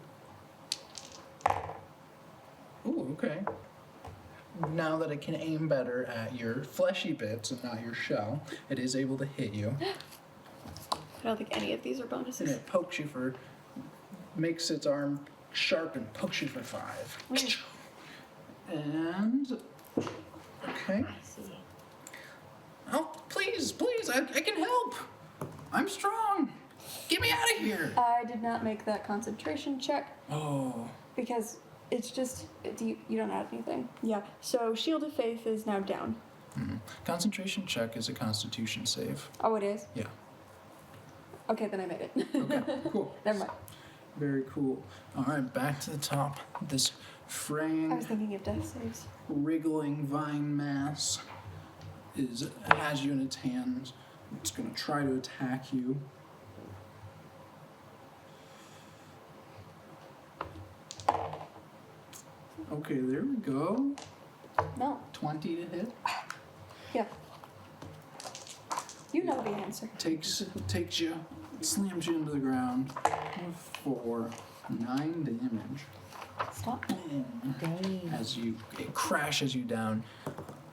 S1: Ooh, okay. Now that it can aim better at your fleshy bits and not your shell, it is able to hit you.
S2: don't think any of these are
S1: And
S2: bonuses.
S1: it pokes you for, makes its arm sharp and pokes you for 5.
S2: Mm.
S1: And, okay.
S3: I see.
S1: Oh, please, I can help. I'm strong. Get me out of here.
S2: I did not make that concentration check
S1: Oh,
S2: because it's just you don't add anything. Yeah. So Shield of Faith is now down.
S1: concentration check is a Constitution save.
S2: Oh, it is.
S1: Yeah.
S2: Okay, then I made it.
S1: Okay, cool.
S2: Never mind.
S1: Very cool. All right, back to the top. This
S2: I was
S1: fraying,
S2: thinking of death saves.
S1: wriggling vine mass has you in its hands. It's going to try to attack you. Okay, there we go.
S2: No.
S1: 20 to hit.
S2: Yeah. You know the answer.
S1: Takes you, slams you into the ground for 9 damage.
S2: Stop.
S3: Dang.
S1: As it crashes you down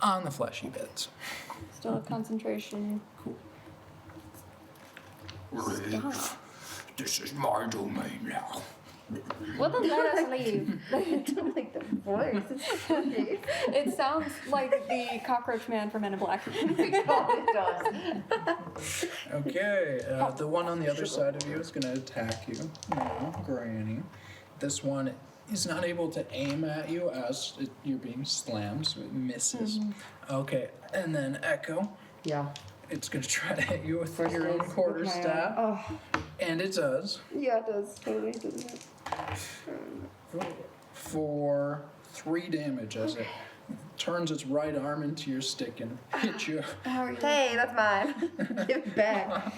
S1: on the fleshy bits.
S2: Still have concentration.
S1: Cool.
S2: Stop.
S1: This is my domain now.
S2: Well, then let us leave.
S3: I don't like the voice. It's funny.
S2: It sounds like the cockroach man from Men in Black.
S3: it does.
S1: Okay, the one on the other side of you is going to attack you. No, Granny. This one is not able to aim at you as you're being slammed, so it misses. Okay, and then Echo.
S3: Yeah.
S1: It's going to try to hit you with
S3: First
S1: your own
S3: is with
S1: quarterstaff,
S3: Oh.
S1: and it does.
S3: Yeah, it does. Totally doesn't it?
S1: For 3 damage as it turns its right arm into your stick and hits you.
S2: How are you?
S3: Hey, that's mine. Give it back.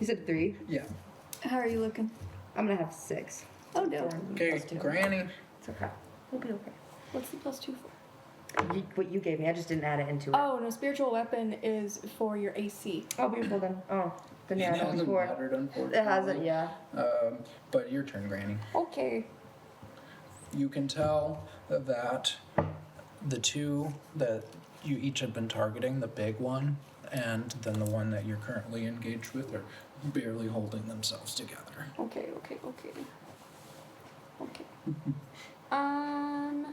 S3: You said 3.
S1: Yeah.
S2: How are you looking?
S3: I'm gonna have 6.
S2: Oh no.
S1: Okay,
S3: +2.
S1: Granny.
S3: It's okay. We'll be okay.
S2: What's the +2 for?
S3: What you gave me, I just didn't add it into it.
S2: Oh no, spiritual weapon is for your AC.
S3: Oh, beautiful then. Oh, then yeah,
S1: It
S3: that was
S1: hasn't
S3: 4.
S1: mattered, unfortunately.
S3: It hasn't, yeah.
S1: But your turn, Granny.
S2: Okay.
S1: You can tell that the 2 that you each have been targeting, the big one and then the one that you're currently engaged with, are barely holding themselves together.
S2: Okay. I'm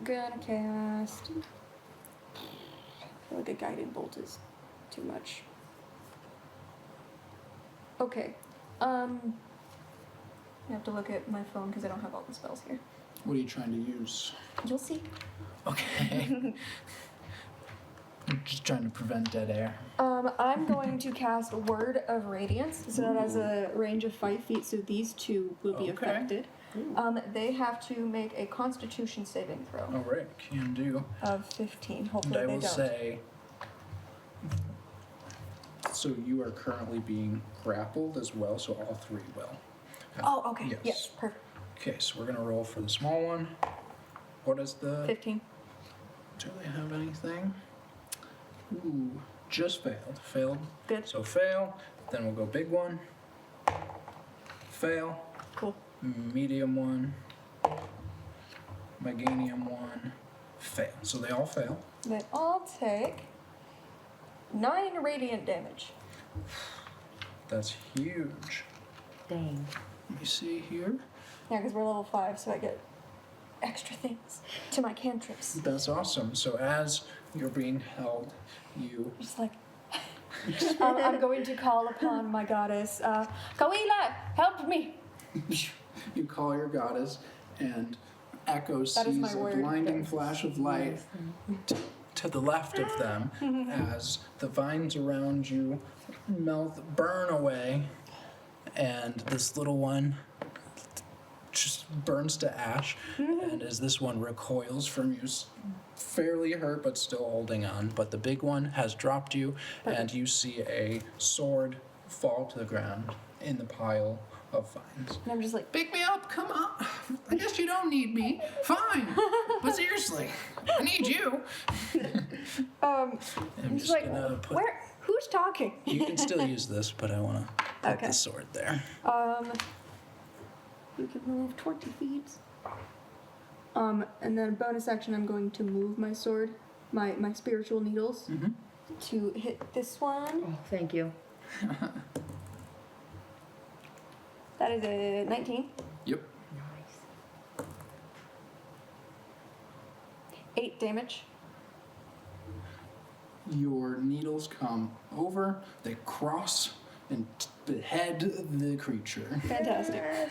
S2: gonna cast. I feel like a guided bolt is too much. Okay. I have to look at my phone because I don't have all the spells here.
S1: What are you trying to use?
S2: You'll see.
S1: Okay. I'm just trying to prevent dead air.
S2: I'm going to cast Word of Radiance, so that has a range of 5 feet, so these 2 will be
S1: Okay.
S2: affected. They have to make a Constitution saving throw
S1: All right, can do.
S2: of 15.
S1: And
S2: Hopefully
S1: I
S2: they
S1: will
S2: don't.
S1: say, so you are currently being grappled as well, so all 3 will.
S2: Oh, okay.
S1: Yes.
S2: Yes, perfect.
S1: Okay, so we're gonna roll for the small one. What is the?
S2: 15.
S1: Do they have anything? Ooh, just failed. Failed.
S2: Good.
S1: So fail. Then we'll go big one. Fail.
S2: Cool.
S1: Medium one. Meganium one. Fail. So they all fail.
S2: They all take 9 radiant damage.
S1: That's huge.
S3: Dang.
S1: Let me see here.
S2: Yeah, because we're level 5, so I get extra things to my cantrips.
S1: That's awesome. So as you're being held, you
S2: Just like. I'm going to call upon my goddess. Kawila, help me!
S1: you call your goddess, and Echo
S2: That is
S1: sees
S2: my
S1: a
S2: word.
S1: blinding flash of light to the left of them as the vines around you burn away, and this little one just burns to ash. And as this one recoils from you, fairly hurt but still holding on, but the big one has dropped you, and you see a sword fall to the ground in the pile of vines.
S2: And I'm just like,
S1: Pick me up, come on. I guess you don't need me. Fine. But seriously, I need you. I'm
S2: I'm
S1: just
S2: just like,
S1: gonna put.
S2: where? Who's talking?
S1: You can still use this, but I want to put
S2: Okay.
S1: the sword there.
S2: You can move 20 feet. And then bonus action, I'm going to move my sword, my spiritual needles, to hit this one.
S3: Oh, thank you.
S2: That is a 19.
S1: Yep.
S3: Nice.
S2: 8 damage.
S1: Your needles come over, they cross, and behead the creature.
S2: Fantastic.
S3: Yes.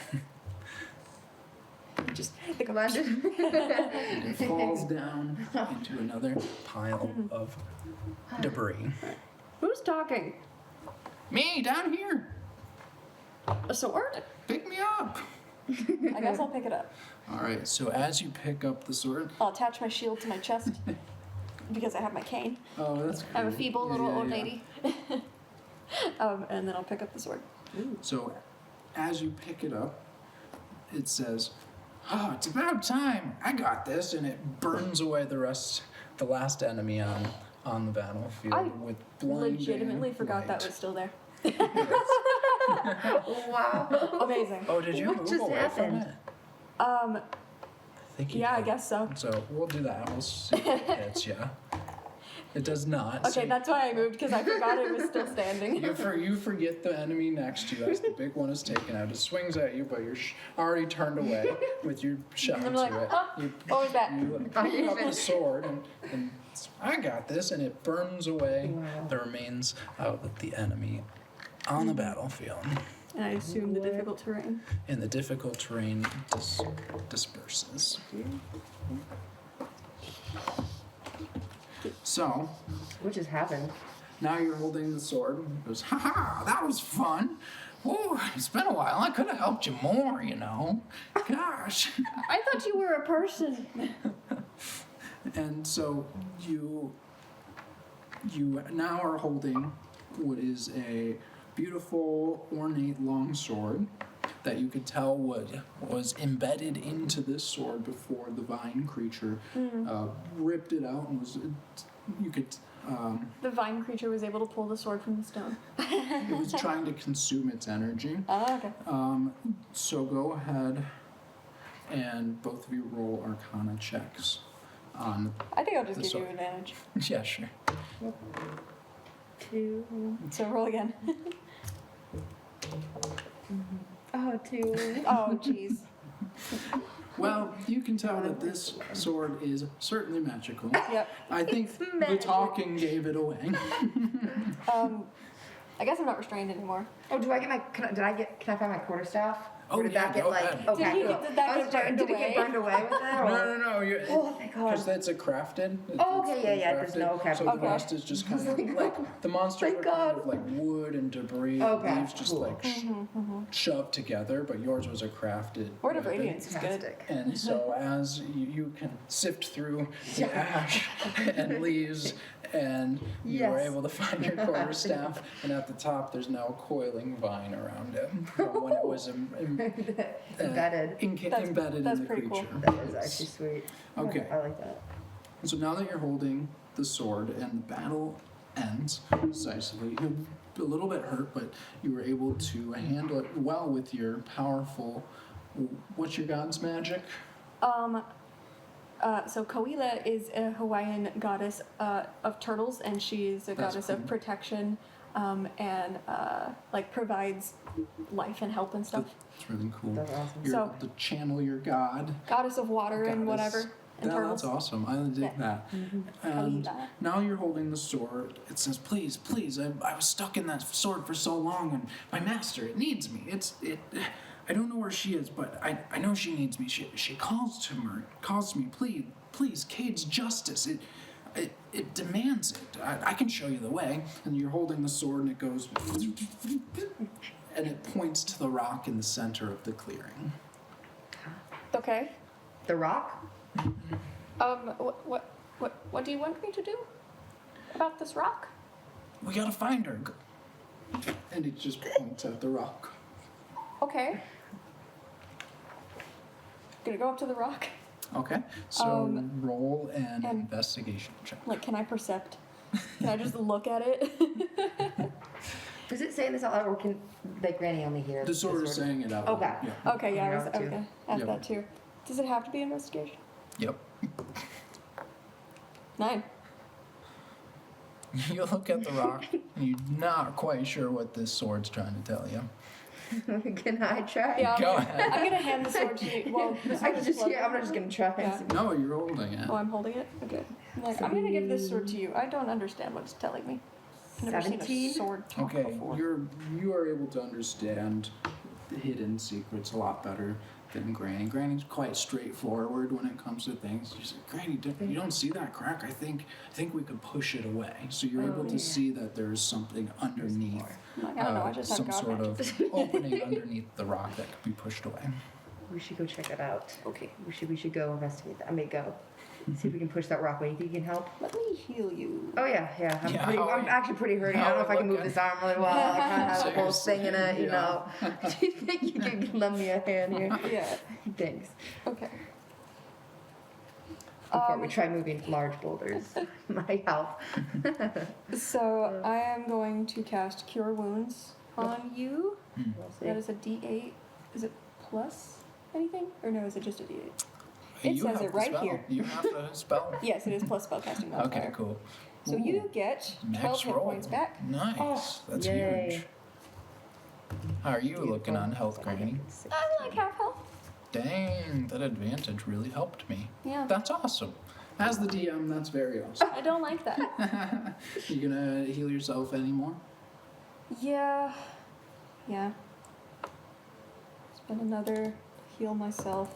S2: Just think
S3: Come
S2: of
S3: on.
S1: And it falls down into another pile of debris.
S2: Who's talking?
S1: Me, down here!
S2: A sword?
S1: Pick me up!
S2: I guess I'll pick it up.
S1: Alright, so as you pick up the sword...
S2: I'll attach my shield to my chest because I have my cane.
S1: Oh, that's cool.
S2: I'm a feeble
S1: Yeah,
S2: little
S1: yeah,
S2: old
S1: yeah.
S2: lady. And then I'll pick up the sword.
S1: So, as you pick it up, it says, "Oh, it's about time. I got this," and it burns away the last enemy on the battlefield
S2: I
S1: with blinding
S2: Legitimately forgot that
S1: light.
S2: was still there.
S3: Wow.
S2: Amazing.
S1: Oh, did you
S3: What
S1: move
S3: just
S1: away
S3: happened?
S1: from it?
S2: Um,
S1: I think you
S2: yeah, I
S1: did.
S2: guess so.
S1: So we'll do that. We'll see if it hits you. It does not.
S2: Okay, that's why I moved because I forgot it was still standing.
S1: You forget the enemy next to you as the big one is taken out. It swings at you, but you're already turned away with your shot
S2: I'm
S1: to
S2: like,
S1: it.
S2: huh?
S1: You,
S2: What was that?
S1: you pick up the sword and I got this, and it burns away
S3: Wow.
S1: the remains of the enemy on the battlefield.
S2: And I assume the difficult terrain.
S1: And the difficult terrain disperses. So,
S3: What just happened?
S1: now you're holding the sword. It goes, "Ha ha, that was fun. Whew, it's been a while. I could have helped you more, you know. Gosh."
S2: I thought you were a person.
S1: And so you now are holding what is a beautiful, ornate long sword that you could tell was embedded into this sword before the vine creature ripped it out and you could
S2: The vine creature was able to pull the sword from the stone.
S1: it was trying to consume its energy.
S2: Oh, okay.
S1: So go ahead and both of you roll Arcana checks on.
S2: I think I'll just
S1: The
S2: give
S1: sword.
S2: you advantage.
S1: Yeah, sure.
S3: 2.
S2: So roll again.
S3: Oh, 2.
S2: Oh, jeez.
S1: Well, you can tell that this sword is certainly magical.
S2: Yep.
S1: I think
S3: It's
S1: the
S3: magic.
S1: talking gave it away.
S2: I guess I'm not restrained anymore.
S3: Oh, did I find my quarterstaff?
S1: Oh,
S3: Or did
S1: yeah,
S3: that get
S1: go
S3: like,
S1: ahead.
S3: okay,
S2: Did
S3: cool.
S2: did that
S3: I was
S2: get
S3: sorry,
S2: burned
S3: did it
S2: away?
S3: get burned away with that? Or?
S1: No.
S3: Oh, thank God.
S1: Because it's a crafted.
S3: Oh, okay, yeah, there's
S1: crafted,
S3: no crafted.
S1: So the
S2: Okay.
S1: rest is just kind of like the monsters
S3: Thank
S1: are kind
S3: God.
S1: of like wood and debris,
S3: Okay,
S1: leaves just
S3: cool.
S1: like shoved together. But yours was a crafted.
S2: Word of
S1: weapon.
S2: Radiance is good.
S3: Fantastic.
S1: And so as you can sift through the ash and leaves, and you were
S3: Yes.
S1: able to find your quarterstaff, and at the top there's now a coiling vine around it from when it was
S3: Embedded.
S1: embedded
S2: that's
S1: in the
S2: pretty
S1: creature.
S2: cool.
S3: That is actually sweet.
S1: Okay.
S3: I like that.
S1: And so now that you're holding the sword and the battle ends decisively, you're a little bit hurt, but you were able to handle it well with your powerful. What's your god's magic?
S2: So Koila is a Hawaiian goddess of turtles, and she is a
S1: That's
S2: goddess
S1: cool.
S2: of protection, and like provides life and help and stuff.
S1: It's really cool.
S3: That's awesome.
S1: You're
S2: So-
S1: able to channel your god.
S2: Goddess of water and
S1: Goddess.
S2: whatever, and
S1: Yeah,
S2: turtles.
S1: that's awesome. I dig
S2: Yeah.
S1: that. And
S2: Koila.
S1: now you're holding the sword. It says, "Please, please, I was stuck in that sword for so long, and my master, it needs me. I don't know where she is, but I know she needs me. She calls to me, please, Cade's justice. It demands it. I can show you the way." And you're holding the sword, and it goes, and it points to the rock in the center of the clearing.
S2: Okay.
S3: The rock?
S2: What do you want me to do about this rock?
S1: We gotta find her. And it just points at the rock.
S2: Okay. Gonna go up to the rock.
S1: Okay, so roll an
S2: and-
S1: investigation check.
S2: Like, can I percept? Can I just look at it?
S3: Is it saying this out loud, or can like Granny only hear?
S1: The sword is saying it out loud.
S3: Okay.
S1: Yeah.
S2: Okay, yeah, I was
S3: Yeah, too.
S2: okay. Ask
S1: Yep.
S2: that too. Does it have to be investigation?
S1: Yep.
S2: 9.
S1: You look at the rock, and you're not quite sure what this sword's trying to tell you.
S3: Can I try?
S2: Yeah,
S1: Go ahead.
S2: I'm gonna hand the sword to you. Well, the
S3: I
S2: sword
S3: can
S2: is
S3: just
S2: floating.
S3: hear. I'm just gonna try.
S2: Yeah.
S1: No, you're holding it.
S2: Oh, I'm holding it? Okay. I'm gonna give this sword to you. I don't understand what it's telling me. I've never seen a
S3: 17?
S2: sword talk
S1: Okay,
S2: before.
S1: you are able to understand the hidden secrets a lot better than Granny. Granny's quite straightforward when it comes to things. She's like, Granny, you don't see that crack? I think we could push it away. So you're able to
S3: yeah.
S1: see that there's something underneath,
S2: I'm like, I don't know, I just have
S1: some
S2: God
S1: sort
S2: magic.
S1: of opening underneath the rock that could be pushed away.
S3: We should go check it out.
S2: Okay.
S3: We should go investigate that. I may go. See if we can push that rock away. You think you can help?
S2: Let me heal you.
S3: Oh yeah.
S1: Yeah,
S3: I'm actually pretty hurting. I don't know if I can move this arm really well. I kind of have a whole thing in it, you know. Do you think you can lend me a hand here?
S2: Yeah.
S3: Thanks.
S2: Okay.
S3: Before we try moving large boulders, might help.
S2: So I am going to cast Cure Wounds on you.
S3: We'll see.
S2: That is a D8. Is it plus anything? Or no, is it just a D8? It
S1: You
S2: says
S1: have
S2: it
S1: the
S2: right
S1: spell.
S2: here.
S1: You have the spell?
S2: Yes, it is plus spellcasting modifier.
S1: Okay, cool.
S2: So you get 12
S1: Max
S2: hit
S1: roll.
S2: points back.
S1: Nice.
S3: Oh,
S1: That's
S3: yay.
S1: huge. How are you looking on health, Granny?
S2: I like half health.
S1: Dang, that advantage really helped me.
S2: Yeah.
S1: That's awesome. As the DM, that's very awesome.
S2: I don't like that.
S1: You gonna heal yourself anymore?
S2: Yeah. Yeah. Spend another heal myself.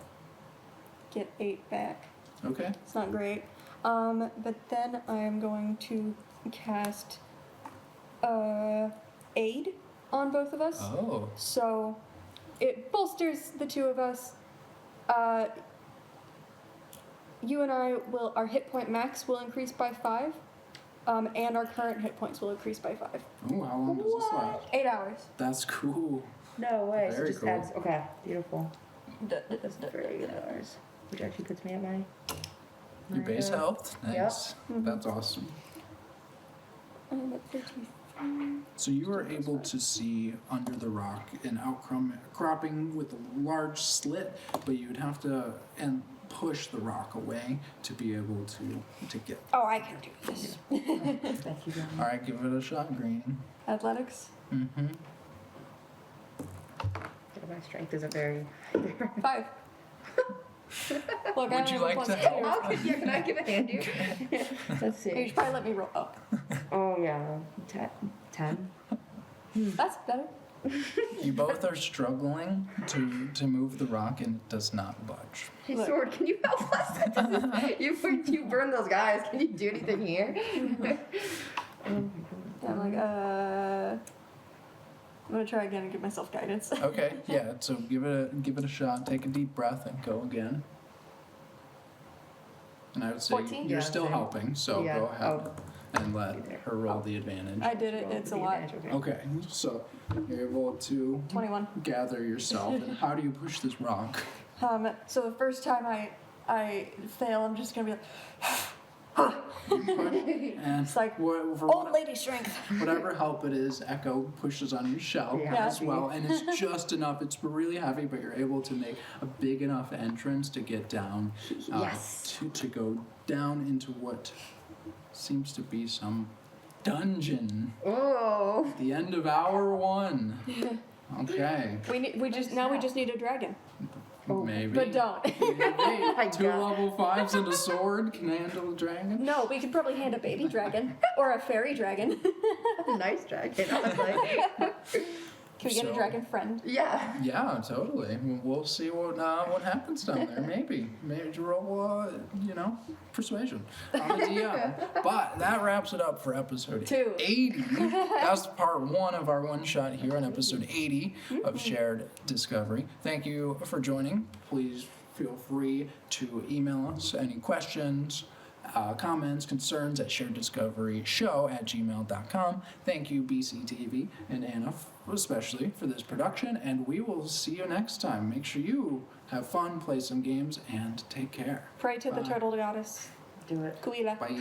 S2: Get 8 back.
S1: Okay.
S2: It's not great. But then I am going to cast aid on both of us.
S1: Oh.
S2: So it bolsters the two of us. You and I our hit point max will increase by 5. And our current hit points will increase by 5.
S1: Ooh, how long does this last?
S2: 8 hours.
S1: That's cool.
S3: No way.
S1: Very
S3: So just
S1: cool.
S3: adds. Okay. Beautiful. That's for 8 hours, which actually puts me at my.
S1: Your base
S3: uh,
S1: health? Nice.
S2: Mhm.
S1: That's awesome.
S2: I'm at 33.
S1: So you were able to see under the rock an outcropping with a large slit, but you'd have to push the rock away to be able to get.
S2: Oh, I can do this.
S3: Thank you, John.
S1: All right, give it a shot, Green.
S2: Athletics.
S1: Mm-hmm.
S3: My strength isn't very.
S2: 5. Look, I
S1: Would you
S2: have a
S1: like
S2: plus
S1: to
S2: 2.
S1: help?
S3: Okay, yeah, can I give a hand here? Let's
S2: You
S3: see.
S2: should probably let me roll. Oh,
S3: Oh, yeah. 10.
S2: that's better.
S1: You both are struggling to move the rock, and it does not budge.
S3: Hey,
S2: Look.
S3: Sword, can you help us? You burned those guys. Can you do anything here?
S2: I'm like, I'm gonna try again and give myself guidance.
S1: Okay, yeah. So give it a shot. Take a deep breath and go again. And I would say
S2: 14?
S1: you're
S3: Yeah,
S1: still
S3: same.
S1: helping, so
S3: Yeah,
S1: go ahead
S3: oh.
S1: and let her roll the advantage.
S2: I did it. It's a lot.
S1: Okay, so you're able to
S2: 21.
S1: gather yourself. And how do you push this rock?
S2: So the first time I fail, I'm just gonna be like,
S1: You push, and
S2: It's like
S1: for
S2: old lady strength.
S1: whatever help it is, Echo pushes on your shell
S3: Yeah.
S1: as well, and it's just enough. It's really heavy, but you're able to make a big enough entrance to get down,
S3: Yes.
S1: to go down into what seems to be some dungeon.
S3: Oh.
S1: The end of hour 1. Okay,
S2: We just need a dragon.
S3: Oh.
S1: maybe.
S2: But don't.
S1: Maybe. 2
S3: God.
S1: level 5s and a sword can handle a dragon.
S2: No, we could probably hand a baby dragon or a fairy dragon.
S3: Nice dragon. I was like,
S2: Can we get a
S1: So-
S2: dragon friend?
S3: yeah.
S1: Yeah, totally. We'll see what happens down there. Maybe roll, persuasion on the DM. But that wraps it up for episode
S2: 2.
S1: 80. That's part 1 of our one shot here on episode 80 of Shared Discovery. Thank you for joining. Please feel free to email us any questions. Comments, concerns at shareddiscoveryshow@gmail.com. Thank you, BCTV and Anna, especially for this production, and we will see you next time. Make sure you have fun, play some games, and take care.
S2: Pray to the
S1: Bye.
S2: turtle goddess.
S3: Do it.
S2: Kuila.
S1: Bye.